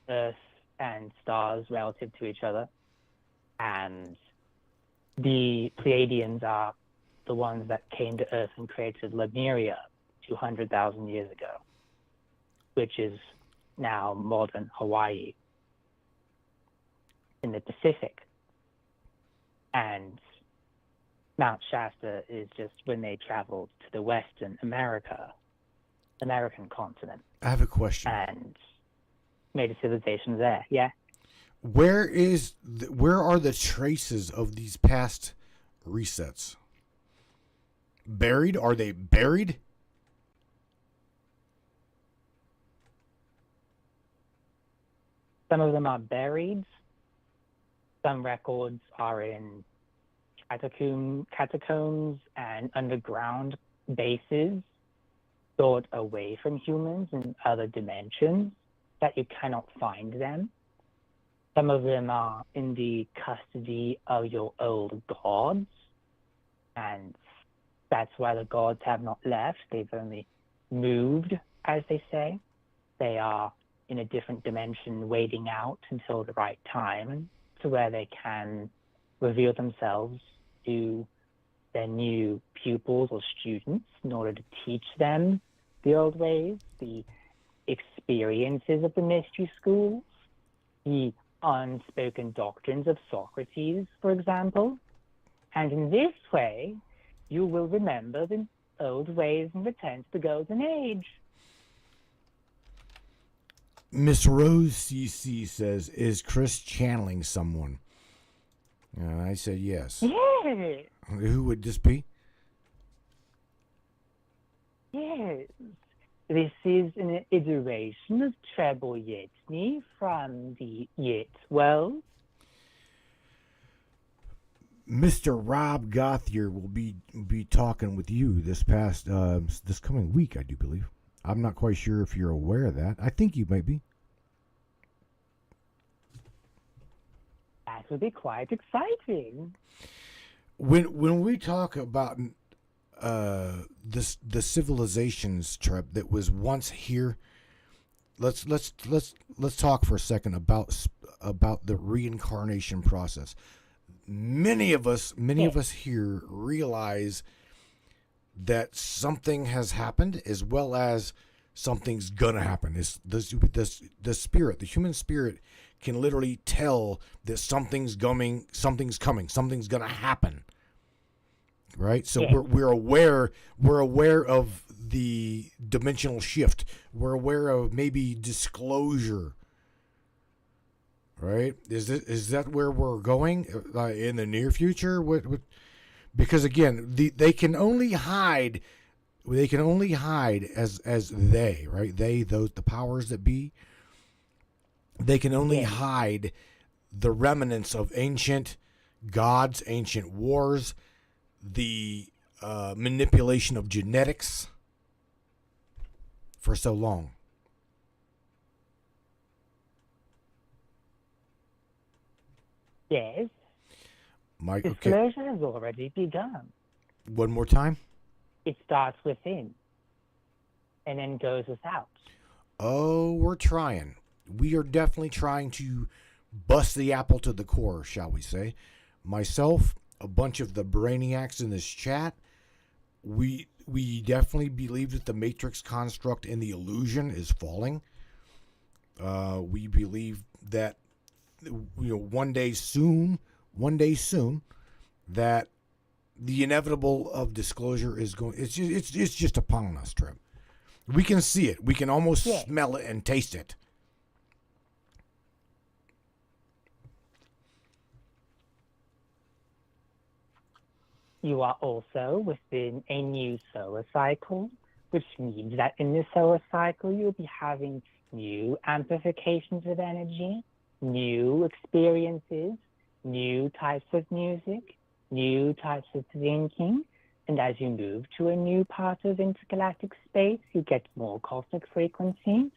Earth and stars relative to each other. And the Pleiadians are the ones that came to Earth and created Lemuria 200,000 years ago, which is now modern Hawaii in the Pacific. And Mount Shasta is just when they traveled to the Western American continent. I have a question. And made a civilization there. Yeah. Where are the traces of these past resets? Buried? Are they buried? Some of them are buried. Some records are in catacombs and underground bases stored away from humans in other dimensions that you cannot find them. Some of them are in the custody of your old gods, and that's why the gods have not left. They've only moved, as they say. They are in a different dimension, waiting out until the right time to where they can reveal themselves to their new pupils or students in order to teach them the old ways, the experiences of the mystery schools, the unspoken doctrines of Socrates, for example. And in this way, you will remember the old ways and return to the golden age. Miss Rose CC says, "Is Chris channeling someone?" And I said yes. Yes. Who would this be? Yes. This is an iteration of Treble Yetney from the Yet world. Mr. Rob Gothier will be talking with you this coming week, I do believe. I'm not quite sure if you're aware of that. I think you might be. That would be quite exciting. When we talk about the civilizations, Treb, that was once here, let's talk for a second about the reincarnation process. Many of us here realize that something has happened, as well as something's gonna happen. The spirit, the human spirit, can literally tell that something's coming, something's gonna happen. Right? So we're aware of the dimensional shift. We're aware of maybe disclosure. Right? Is that where we're going in the near future? What? Because again, they can only hide. They can only hide as they, right? The powers that be. They can only hide the remnants of ancient gods, ancient wars, the manipulation of genetics for so long. Yes. Mike, Disclosure has already begun. One more time. It starts within and then goes without. Oh, we're trying. We are definitely trying to bust the apple to the core, shall we say. Myself, a bunch of the brainiacs in this chat, we definitely believe that the matrix construct and the illusion is falling. We believe that one day soon that the inevitable of disclosure is going. It's just upon us, Trip. We can see it. We can almost smell it and taste it. You are also within a new solar cycle, which means that in this solar cycle, you'll be having new amplifications of energy, new experiences, new types of music, new types of thinking. And as you move to a new part of intergalactic space, you get more cosmic frequencies,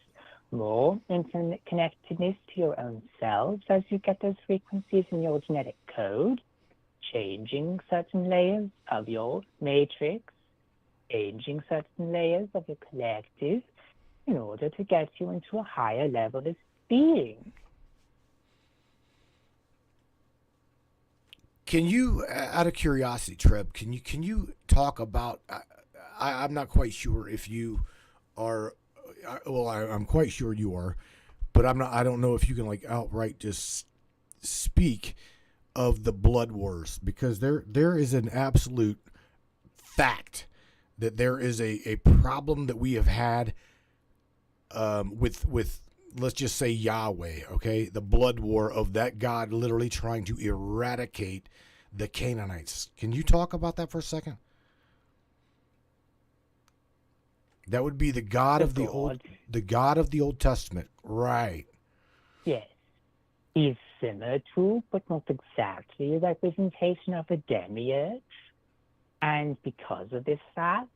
more infinite connectedness to your own selves as you get those frequencies in your genetic code, changing certain layers of your matrix, changing certain layers of your collective in order to get you into a higher level of being. Can you, out of curiosity, Treb, can you talk about? I'm not quite sure if you are. Well, I'm quite sure you are, but I'm not. I don't know if you can outright just speak of the blood wars, because there is an absolute fact that there is a problem that we have had with let's just say Yahweh, okay? The blood war of that God literally trying to eradicate the Canaanites. Can you talk about that for a second? That would be the God of the Old Testament, right? Yes. He's similar to, but not exactly, a representation of a demiurge. And because of this fact,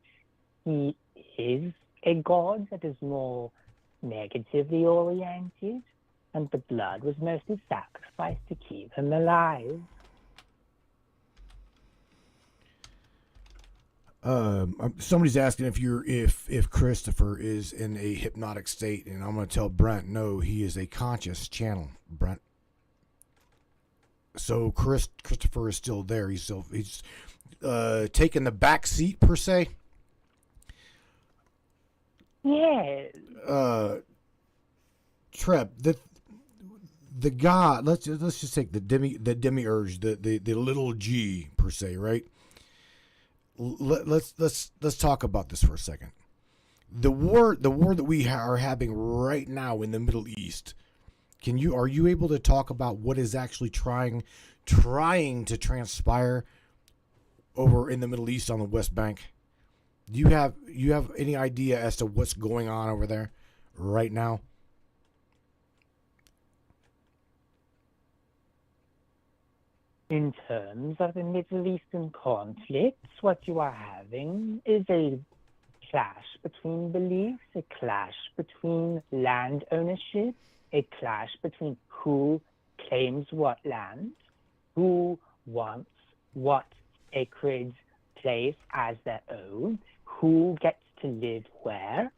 he is a god that is more negatively oriented, and the blood was mostly sacrificed to keep him alive. Somebody's asking if Christopher is in a hypnotic state, and I'm going to tell Brent, no, he is a conscious channel, Brent. So Christopher is still there. He's taking the back seat per se. Yeah. Treb, the god. Let's just take the demiurge, the little G per se, right? Let's talk about this for a second. The war that we are having right now in the Middle East. Are you able to talk about what is actually trying to transpire over in the Middle East on the West Bank? Do you have any idea as to what's going on over there right now? In terms of the Middle Eastern conflicts, what you are having is a clash between beliefs, a clash between land ownership, a clash between who claims what land, who wants what sacred place as their own, who gets to live where.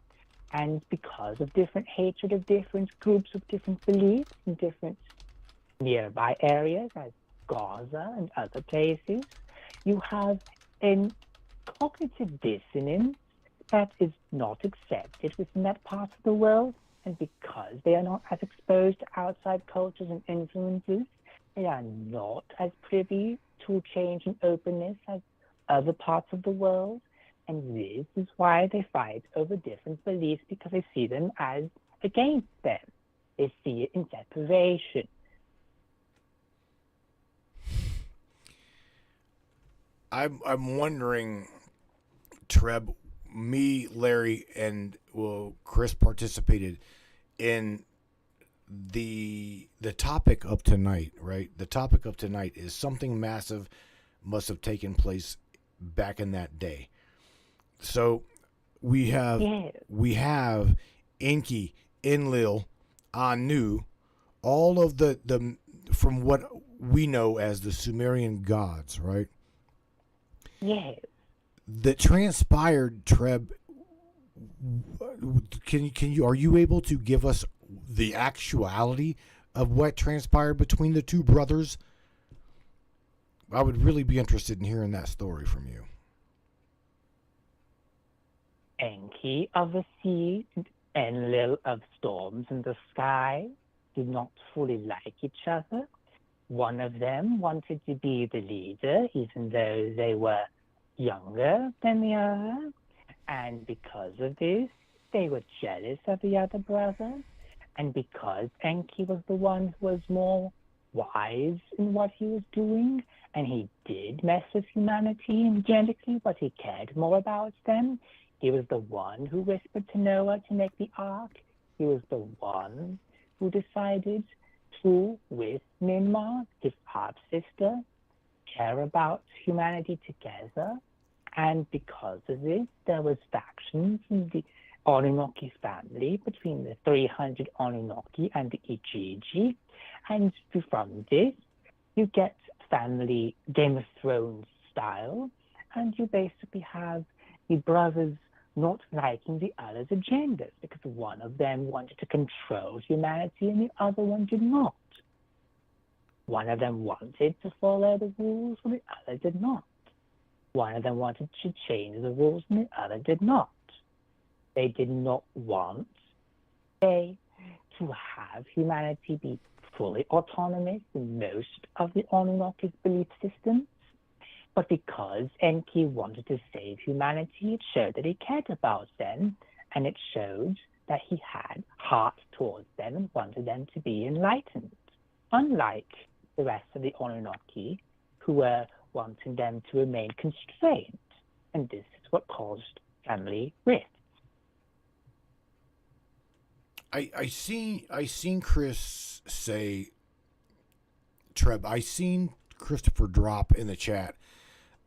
And because of different hatred of different groups with different beliefs in different nearby areas, as Gaza and other places, you have a cognitive dissonance that is not accepted within that part of the world. And because they are not as exposed to outside cultures and influences, they are not as privy to change and openness as other parts of the world. And this is why they fight over different beliefs, because they see them as against them. They see it in separation. I'm wondering, Treb, me, Larry, and Chris participated in the topic of tonight, right? The topic of tonight is something massive must have taken place back in that day. So we have Enki, Enlil, Anu, all of the from what we know as the Sumerian gods, right? Yes. That transpired, Treb. Are you able to give us the actuality of what transpired between the two brothers? I would really be interested in hearing that story from you. Enki of the sea and Enlil of storms in the sky did not fully like each other. One of them wanted to be the leader, even though they were younger than the other. And because of this, they were jealous of the other brother. And because Enki was the one who was more wise in what he was doing, and he did mess with humanity energetically, but he cared more about them. He was the one who whispered to Noah to make the ark. He was the one who decided to, with Ninmah, his half-sister, care about humanity together. And because of this, there was factions in the Anunnaki family between the 300 Anunnaki and the Igigi. And from this, you get family Game of Thrones style, and you basically have the brothers not liking the other's agendas because one of them wanted to control humanity and the other one did not. One of them wanted to follow the rules and the other did not. One of them wanted to change the rules and the other did not. They did not want to have humanity be fully autonomous in most of the Anunnaki's belief systems. But because Enki wanted to save humanity, it showed that he cared about them, and it showed that he had heart towards them and wanted them to be enlightened, unlike the rest of the Anunnaki, who were wanting them to remain constrained. And this is what caused family rifts. I seen Chris say Treb, I seen Christopher drop in the chat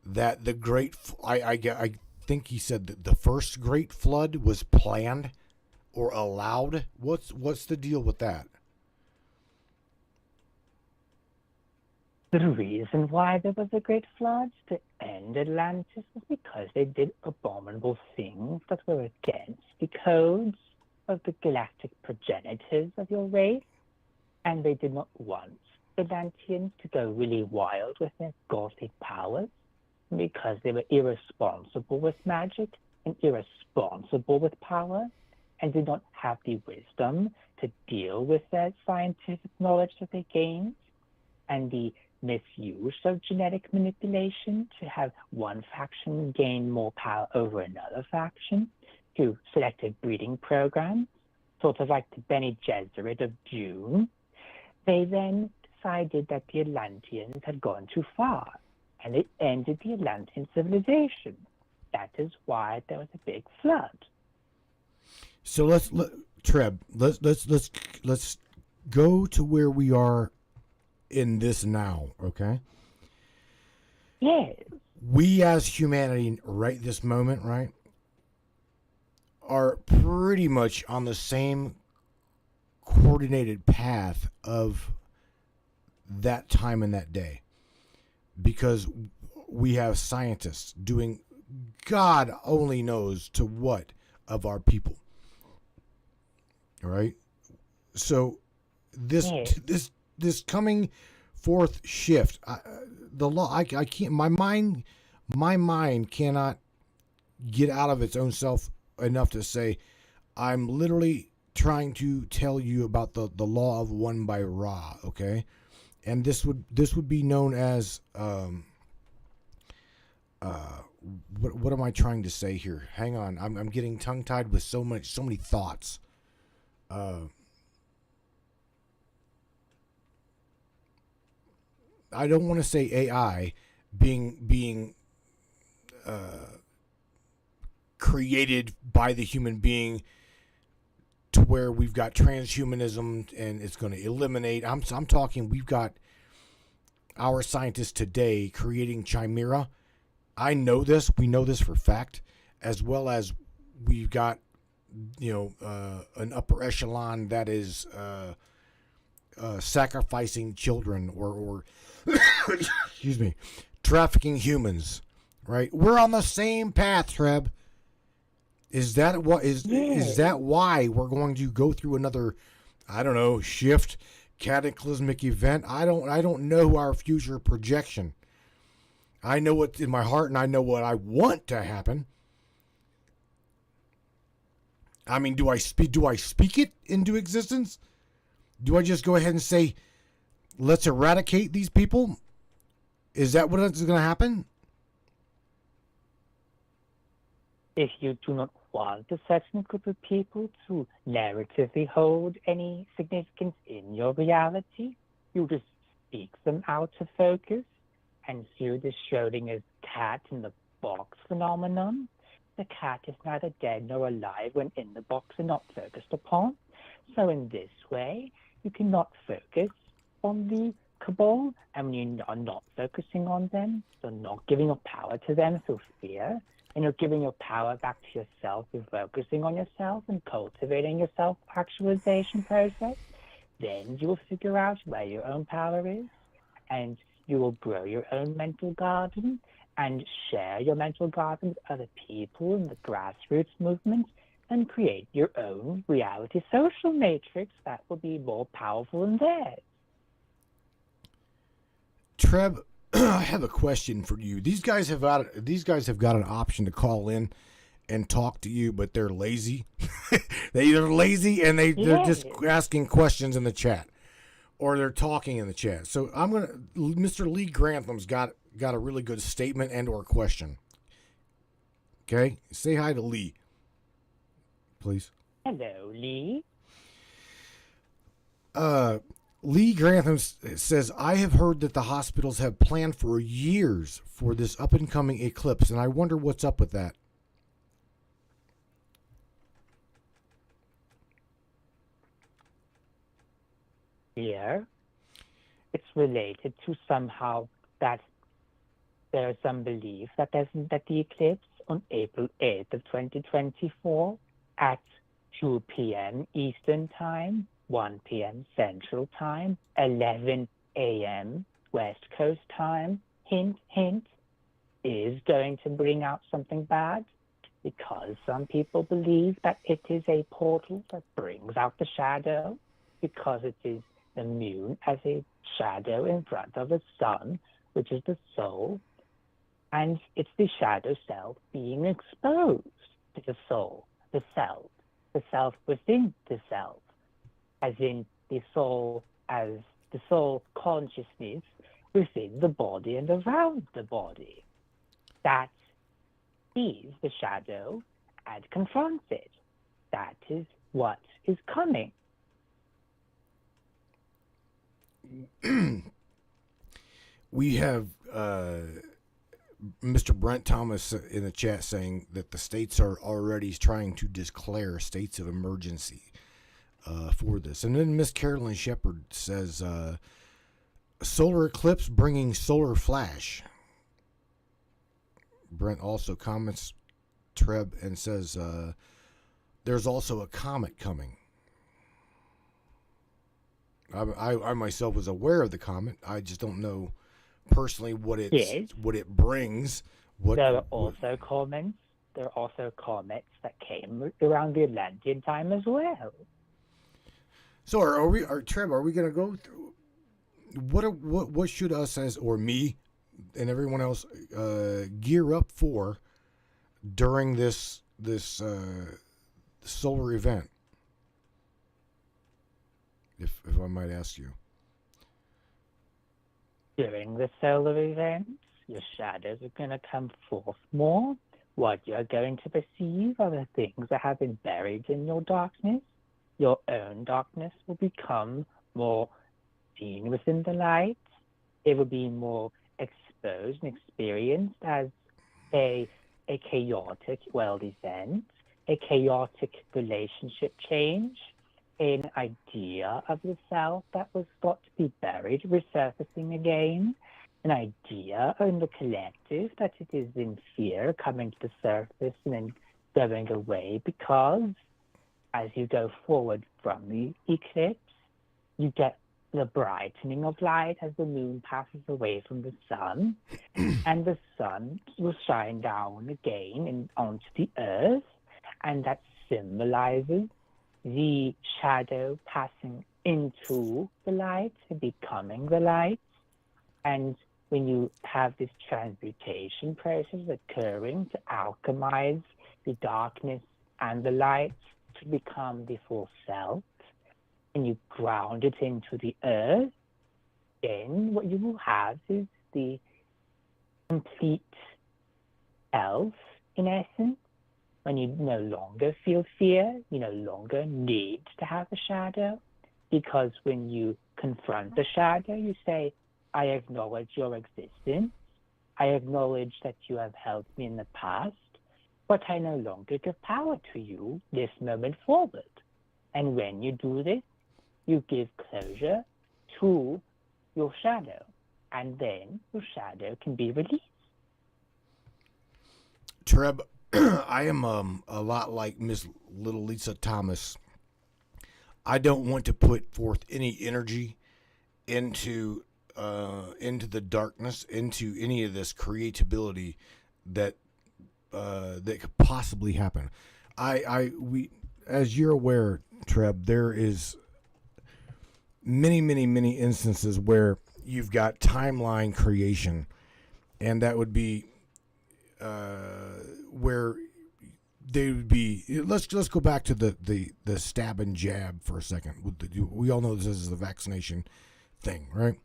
that the I think he said that the first Great Flood was planned or allowed. What's the deal with that? The reason why there was a great flood to end Atlantis was because they did abominable things that were against the codes of the galactic progenitors of your race, and they did not want Atlanteans to go really wild with their godly powers because they were irresponsible with magic and irresponsible with power and did not have the wisdom to deal with that scientific knowledge that they gained and the misuse of genetic manipulation to have one faction gain more power over another faction through selective breeding programs, sort of like the Bene Gesserit of Dune. They then decided that the Atlanteans had gone too far, and it ended the Atlantean civilization. That is why there was a big flood. So let's go to where we are in this now, okay? Yes. We as humanity right this moment, right, are pretty much on the same coordinated path of that time and that day, because we have scientists doing God only knows to what of our people. All right? So this coming fourth shift, the law, I can't, my mind cannot get out of its own self enough to say, I'm literally trying to tell you about the law of one by Ra, okay? And this would be known as, what am I trying to say here? Hang on, I'm getting tongue tied with so many thoughts. I don't want to say AI being created by the human being to where we've got transhumanism and it's going to eliminate. I'm talking we've got our scientists today creating chimera. I know this. We know this for fact, as well as we've got an upper echelon that is sacrificing children or excuse me, trafficking humans, right? We're on the same path, Treb. Is that what is that why we're going to go through another, I don't know, shift, cataclysmic event? I don't know our future projection. I know what's in my heart and I know what I want to happen. I mean, do I speak it into existence? Do I just go ahead and say, let's eradicate these people? Is that what is going to happen? If you do not want a certain group of people to narratively hold any significance in your reality, you just speak them out of focus, and through the Schrodinger's cat in the box phenomenon, the cat is neither dead nor alive when in the box and not focused upon. So in this way, you cannot focus on the cabal, and when you are not focusing on them, you're not giving your power to them through fear, and you're giving your power back to yourself through focusing on yourself and cultivating your self-actualization process, then you will figure out where your own power is, and you will grow your own mental garden and share your mental garden with other people in the grassroots movement and create your own reality social matrix that will be more powerful than theirs. Treb, I have a question for you. These guys have got an option to call in and talk to you, but they're lazy. They're lazy and they're just asking questions in the chat, or they're talking in the chat. So Mr. Lee Grantham's got a really good statement and or question. Okay, say hi to Lee, please. Hello, Lee. Lee Grantham says, I have heard that the hospitals have planned for years for this up-and-coming eclipse, and I wonder what's up with that. Here, the it's related to somehow that there is some belief that the eclipse on April 8th of 2024 at 2 p.m. Eastern Time, 1 p.m. Central Time, 11 a.m. West Coast Time, hint, hint, is going to bring out something bad, because some people believe that it is a portal that brings out the shadow, because it is the moon as a shadow in front of the sun, which is the soul, and it's the shadow self being exposed to the soul, the self within the self, as in the soul as the soul consciousness within the body and around the body. That sees the shadow and confronts it. That is what is coming. We have Mr. Brent Thomas in the chat saying that the states are already trying to declare states of emergency for this. And then Miss Carolyn Shepard says, solar eclipse bringing solar flash. Brent also comments, Treb, and says, there's also a comet coming. I myself was aware of the comet. I just don't know personally what it brings. There are also comets that came around the Atlantean time as well. So Treb, are we going to go through what should us or me and everyone else gear up for during this solar event? If I might ask you. During the solar events, your shadows are going to come forth more. What you're going to perceive are the things that have been buried in your darkness. Your own darkness will become more seen within the light. It will be more exposed and experienced as a chaotic world event, a chaotic relationship change, an idea of the self that was thought to be buried resurfacing again, an idea in the collective that it is in fear coming to the surface and then going away, because as you go forward from the eclipse, you get the brightening of light as the moon passes away from the sun, and the sun will shine down again and onto the earth, and that symbolizes the shadow passing into the light and becoming the light. And when you have this transmutation process occurring to alchemize the darkness and the light to become the full self, and you ground it into the earth, then what you will have is the complete self, in essence. When you no longer feel fear, you no longer need to have a shadow, because when you confront the shadow, you say, I acknowledge your existence. I acknowledge that you have helped me in the past, but I no longer give power to you this moment forward. And when you do this, you give closure to your shadow, and then your shadow can be released. Treb, I am a lot like Miss Little Lisa Thomas. I don't want to put forth any energy into the darkness, into any of this creatability that could possibly happen. We, as you're aware, Treb, there is many instances where you've got timeline creation, and that would be where they would be. Let's go back to the stab and jab for a second. We all know this is the vaccination thing, right?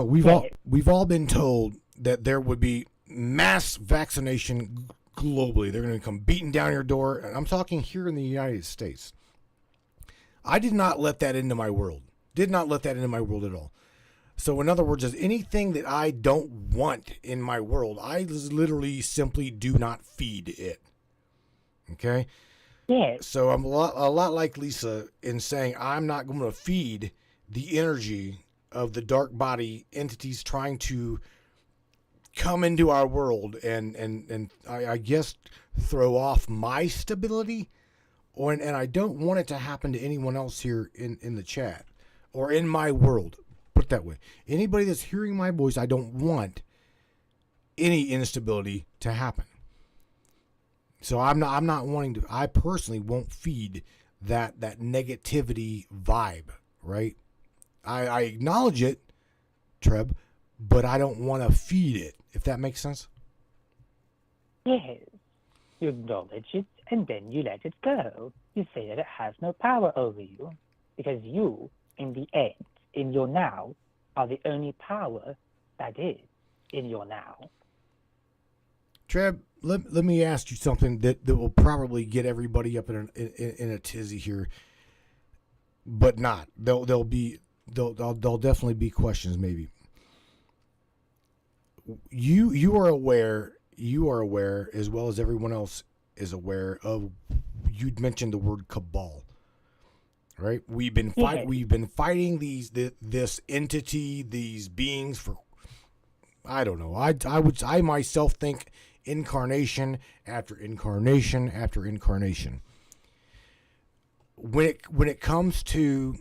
We've all been told that there would be mass vaccination globally. They're going to come beating down your door, and I'm talking here in the United States. I did not let that into my world. Did not let that into my world at all. So in other words, anything that I don't want in my world, I literally simply do not feed it. Okay? Yeah. So I'm a lot like Lisa in saying I'm not going to feed the energy of the dark body entities trying to come into our world and I guess throw off my stability, and I don't want it to happen to anyone else here in the chat or in my world. Put it that way. Anybody that's hearing my voice, I don't want any instability to happen. So I'm not wanting to. I personally won't feed that negativity vibe, right? I acknowledge it, Treb, but I don't want to feed it, if that makes sense. Yes. You acknowledge it, and then you let it go. You say that it has no power over you, because you, in the end, in your now, are the only power that is in your now. Treb, let me ask you something that will probably get everybody up in a tizzy here, but not. There'll definitely be questions, maybe. You are aware as well as everyone else is aware of. You'd mentioned the word cabal, right? We've been fighting this entity, these beings for, I don't know. I myself think incarnation after incarnation after incarnation. When it comes to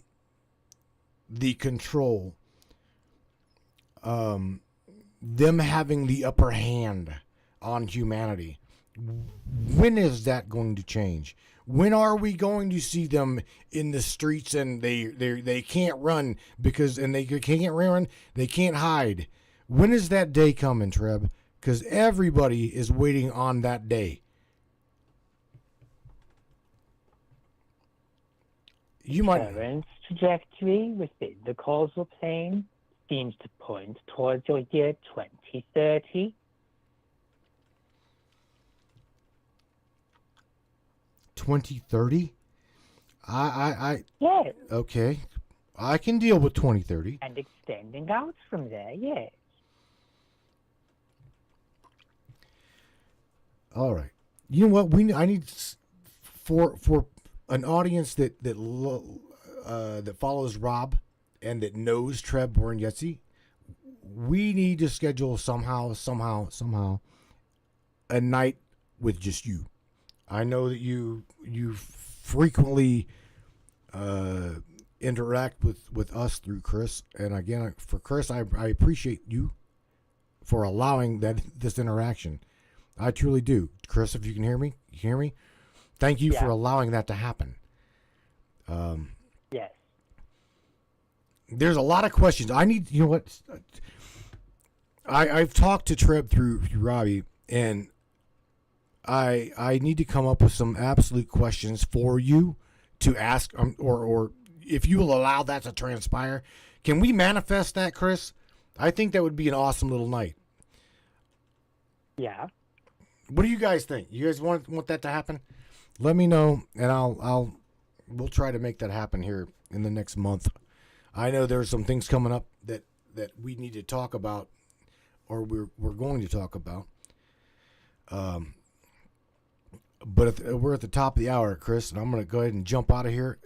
the control, them having the upper hand on humanity, when is that going to change? When are we going to see them in the streets and they can't run because they can't hide? When is that day coming, Treb? Because everybody is waiting on that day. You might. Current trajectory within the causal plane seems to point towards your year 2030. 2030? Yes. Okay. I can deal with 2030. And extending out from there, yes. All right. You know what? I need for an audience that follows Rob and that knows Treb Born Yetzi. We need to schedule somehow a night with just you. I know that you frequently interact with us through Chris, and again, for Chris, I appreciate you for allowing this interaction. I truly do. Chris, if you can hear me, thank you for allowing that to happen. Yes. There's a lot of questions. I need, you know what? I've talked to Treb through Robbie, and I need to come up with some absolute questions for you to ask, or if you will allow that to transpire. Can we manifest that, Chris? I think that would be an awesome little night. Yeah. What do you guys think? You guys want that to happen? Let me know, and we'll try to make that happen here in the next month. I know there's some things coming up that we need to talk about, or we're going to talk about. But we're at the top of the hour, Chris, and I'm going to go ahead and jump out of here.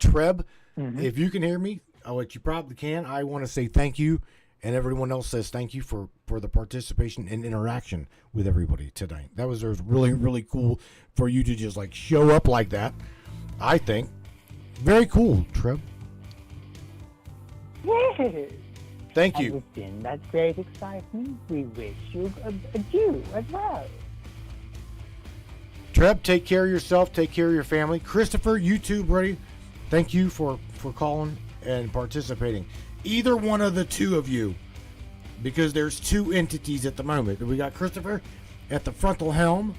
Treb, if you can hear me, which you probably can, I want to say thank you, and everyone else says thank you for the participation and interaction with everybody tonight. That was really, really cool for you to just show up like that. I think very cool, Treb. Yes. Thank you. And within that great excitement, we wish you a due as well. Treb, take care of yourself. Take care of your family. Christopher, you too, buddy. Thank you for calling and participating. Either one of the two of you, because there's two entities at the moment. We got Christopher at the frontal helm,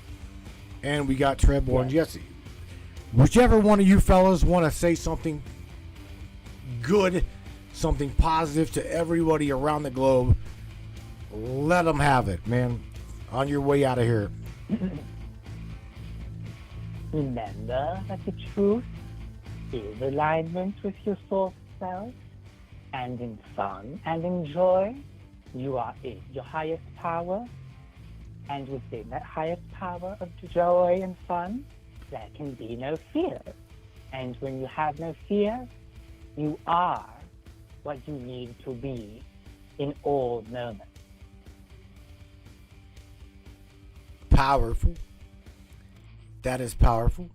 and we got Treb and Jesse. Whichever one of you fellas want to say something good, something positive to everybody around the globe, let them have it, man. On your way out of here. Remember that the truth is alignment with your source self, and in fun and in joy, you are in your highest power, and within that highest power of joy and fun, there can be no fear. And when you have no fear, you are what you need to be in all moments. Powerful. That is powerful.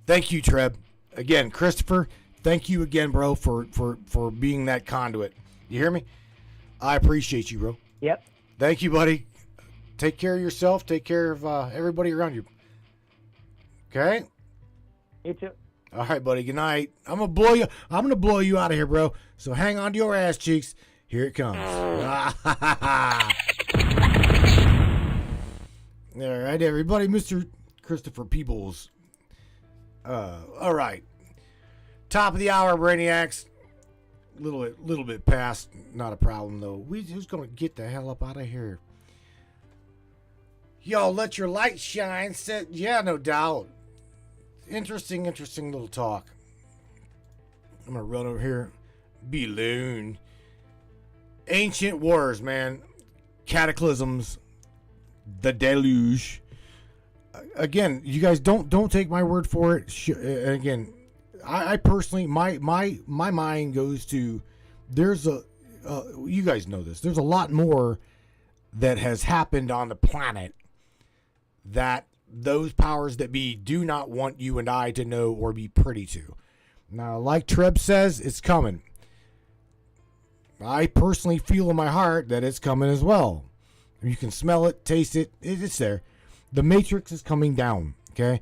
Thank you, Treb. Again, Christopher, thank you again, bro, for being that conduit. You hear me? I appreciate you, bro. Yep. Thank you, buddy. Take care of yourself. Take care of everybody around you. Okay? You too. All right, buddy. Good night. I'm gonna blow you out of here, bro. So hang on to your ass cheeks. Here it comes. All right, everybody. Mr. Christopher Peebles. All right. Top of the hour, Brainiacs. Little bit past. Not a problem though. We just gonna get the hell up out of here. Yo, let your light shine. Yeah, no doubt. Interesting little talk. I'm gonna run over here. Balloon. Ancient wars, man. Cataclysms. The Deluge. Again, you guys don't take my word for it. Again, I personally, my mind goes to, there's a, you guys know this. There's a lot more that has happened on the planet that those powers that be do not want you and I to know or be privy to. Now, like Treb says, it's coming. I personally feel in my heart that it's coming as well. You can smell it, taste it. It's there. The Matrix is coming down. Okay,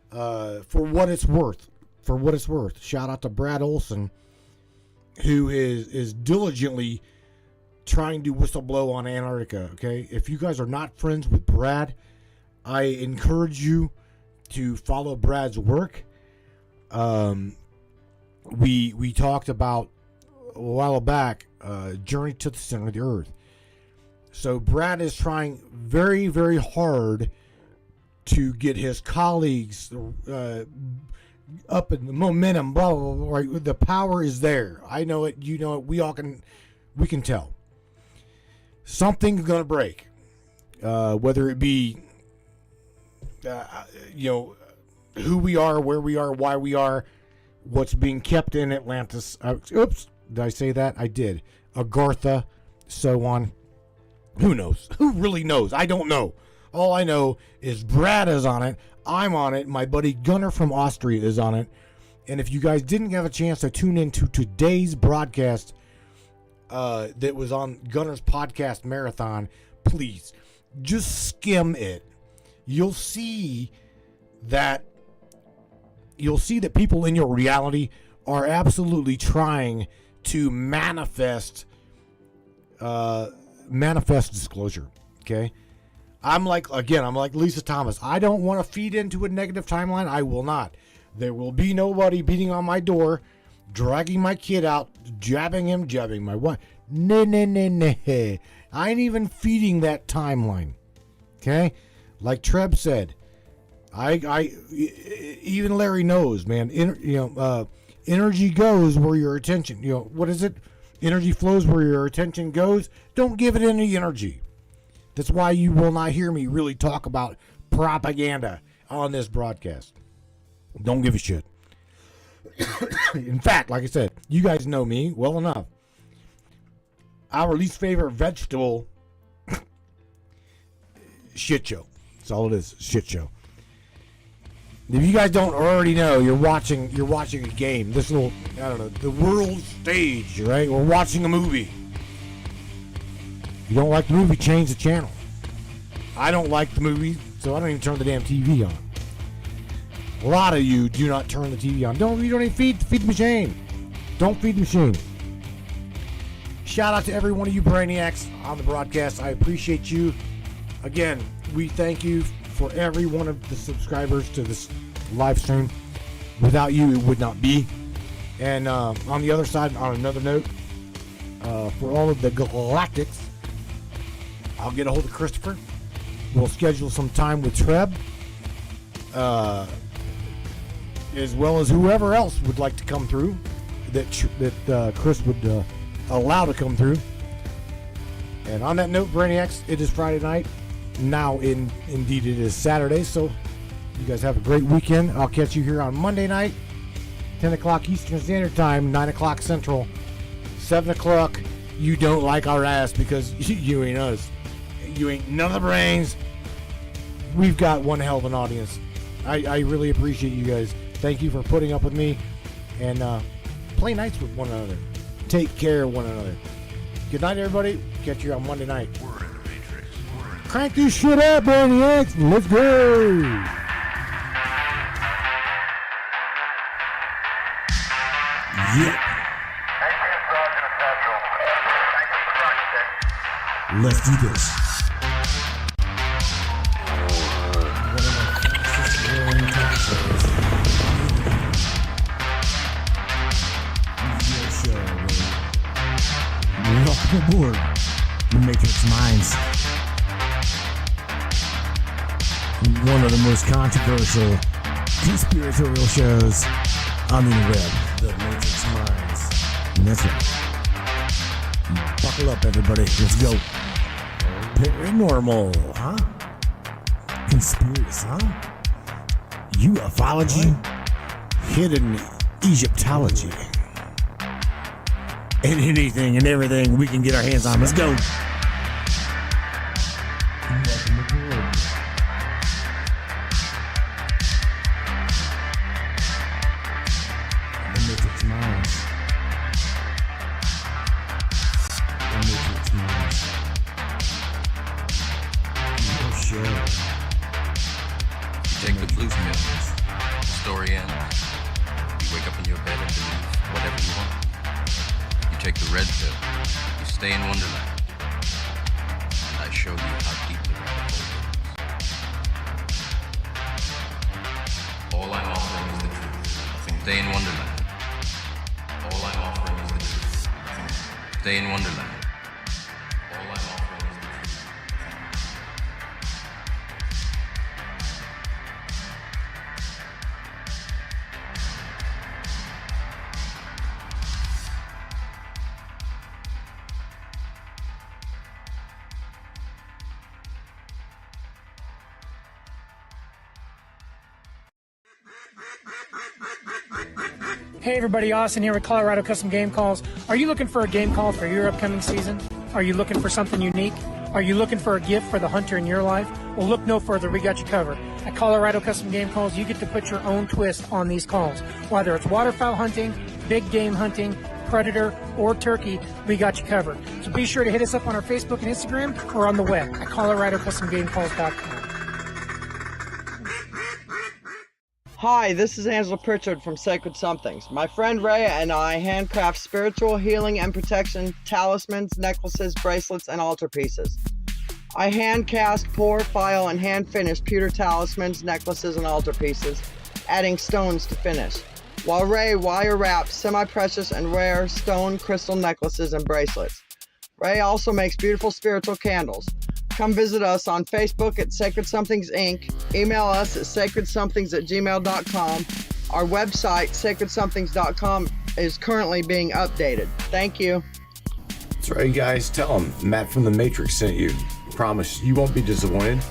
for what it's worth. For what it's worth. Shout out to Brad Olson, who is diligently trying to whistleblow on Antarctica. Okay, if you guys are not friends with Brad, I encourage you to follow Brad's work. We talked about a while back, Journey to the Center of the Earth. So Brad is trying very, very hard to get his colleagues up in the momentum, blah, blah, blah, right? The power is there. I know it, you know it, we can tell. Something's going to break. Whether it be, who we are, where we are, why we are, what's being kept in Atlantis. Oops, did I say that? I did. Agartha, so on. Who knows? Who really knows? I don't know. All I know is Brad is on it. I'm on it. My buddy Gunnar from Austria is on it. And if you guys didn't have a chance to tune into today's broadcast that was on Gunnar's podcast marathon, please just skim it. You'll see that people in your reality are absolutely trying to manifest disclosure. Okay, I'm like Lisa Thomas. I don't want to feed into a negative timeline. I will not. There will be nobody beating on my door, dragging my kid out, jabbing my wife. No. I ain't even feeding that timeline. Okay, like Treb said, I even Larry knows, man. Energy goes where your attention. What is it? Energy flows where your attention goes. Don't give it any energy. That's why you will not hear me really talk about propaganda on this broadcast. Don't give a shit. In fact, like I said, you guys know me well enough. Our least favorite vegetable, shit show. That's all it is, shit show. If you guys don't already know, you're watching a game. This little, I don't know, the world stage, right? We're watching a movie. If you don't like the movie, change the channel. I don't like the movie, so I don't even turn the damn TV on. A lot of you do not turn the TV on. You don't even feed the machine. Don't feed the machine. Shout out to every one of you brainiacs on the broadcast. I appreciate you. Again, we thank you for every one of the subscribers to this live stream. Without you, it would not be. And on the other side, on another note, for all of the galactics, I'll get a hold of Christopher. We'll schedule some time with Treb, as well as whoever else would like to come through that Chris would allow to come through. And on that note, Brainiacs, it is Friday night. Now, indeed, it is Saturday, so you guys have a great weekend. I'll catch you here on Monday night, 10 o'clock Eastern Standard Time, 9 o'clock Central, 7 o'clock, you don't like our ass because you ain't us. You ain't none of the brains. We've got one hell of an audience. I really appreciate you guys. Thank you for putting up with me. And play nights with one another. Take care of one another. Good night, everybody. Catch you on Monday night. We're in the Matrix. Crank this shit up, brainiacs. Let's go. Yep. Let's do this. Welcome aboard the Matrix Minds. One of the most controversial conspiratorial shows on the web. The Matrix Minds. And that's right. Buckle up, everybody. Let's go. Paranormal, huh? Conspiracy, huh? Ufology? Hidden Egyptology. And anything and everything we can get our hands on. Let's go. Welcome aboard. The Matrix Minds. The Matrix Minds. Your show. You take the blue pill, the story ends. You wake up in your bed and believe whatever you want. You take the red pill, you stay in Wonderland, and I show you how deep the rabbit hole goes. All I'm offering is the truth. Nothing. Stay in Wonderland. All I'm offering is the truth. Nothing. Stay in Wonderland. All I'm offering is the truth. Hey everybody, Austin here with Colorado Custom Game Calls. Are you looking for a game call for your upcoming season? Are you looking for something unique? Are you looking for a gift for the hunter in your life? Well, look no further, we got you covered. At Colorado Custom Game Calls, you get to put your own twist on these calls. Whether it's waterfowl hunting, big game hunting, predator, or turkey, we got you covered. So be sure to hit us up on our Facebook and Instagram or on the web at coloradocustomgamecalls.com. Hi, this is Angela Pritchard from Sacred Somethings. My friend Ray and I handcraft spiritual healing and protection talismans, necklaces, bracelets, and altar pieces. I hand cast, pour, file, and hand finish pewter talismans, necklaces, and altar pieces, adding stones to finish. While Ray wire wraps semi-precious and rare stone crystal necklaces and bracelets. Ray also makes beautiful spiritual candles. Come visit us on Facebook at Sacred Somethings Inc. Email us at sacredsomethings@gmail.com. Our website, sacredsomethings.com, is currently being updated. Thank you. That's right, guys. Tell them Matt from the Matrix sent you. Promise you won't be disappointed.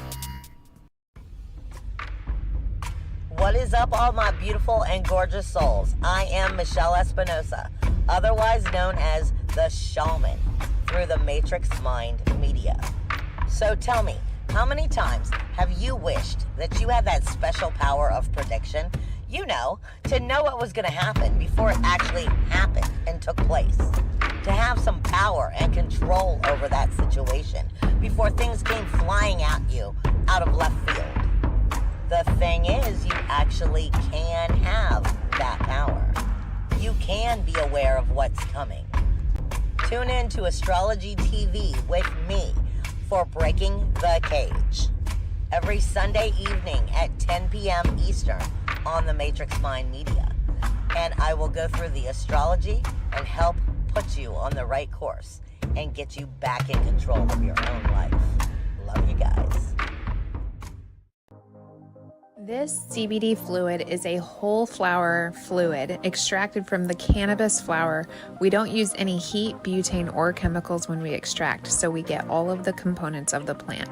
What is up, all my beautiful and gorgeous souls? I am Michelle Espinosa, otherwise known as the Shaman, through the Matrix Mind Media. So tell me, how many times have you wished that you had that special power of prediction? You know, to know what was going to happen before it actually happened and took place. To have some power and control over that situation before things came flying at you out of left field. The thing is, you actually can have that power. You can be aware of what's coming. Tune in to Astrology TV with me for Breaking the Cage every Sunday evening at 10 p.m. Eastern on the Matrix Mind Media. And I will go through the astrology and help put you on the right course and get you back in control of your own life. Love you guys. This CBD fluid is a whole flower fluid extracted from the cannabis flower. We don't use any heat, butane, or chemicals when we extract, so we get all of the components of the plant.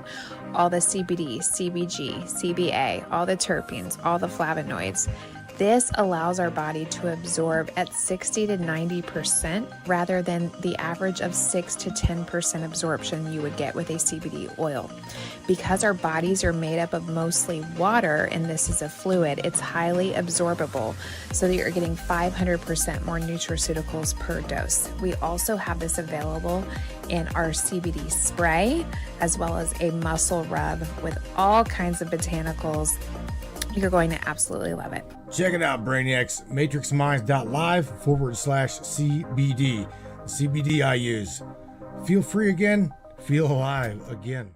All the CBD, CBG, CBA, all the terpenes, all the flavonoids. This allows our body to absorb at 60 to 90% rather than the average of 6 to 10% absorption you would get with a CBD oil. Because our bodies are made up of mostly water and this is a fluid, it's highly absorbable so that you're getting 500% more nutraceuticals per dose. We also have this available in our CBD spray as well as a muscle rub with all kinds of botanicals. You're going to absolutely love it. Check it out, Brainiacs. MatrixMinds.live/CBD. The CBD I use. Feel free again. Feel alive again.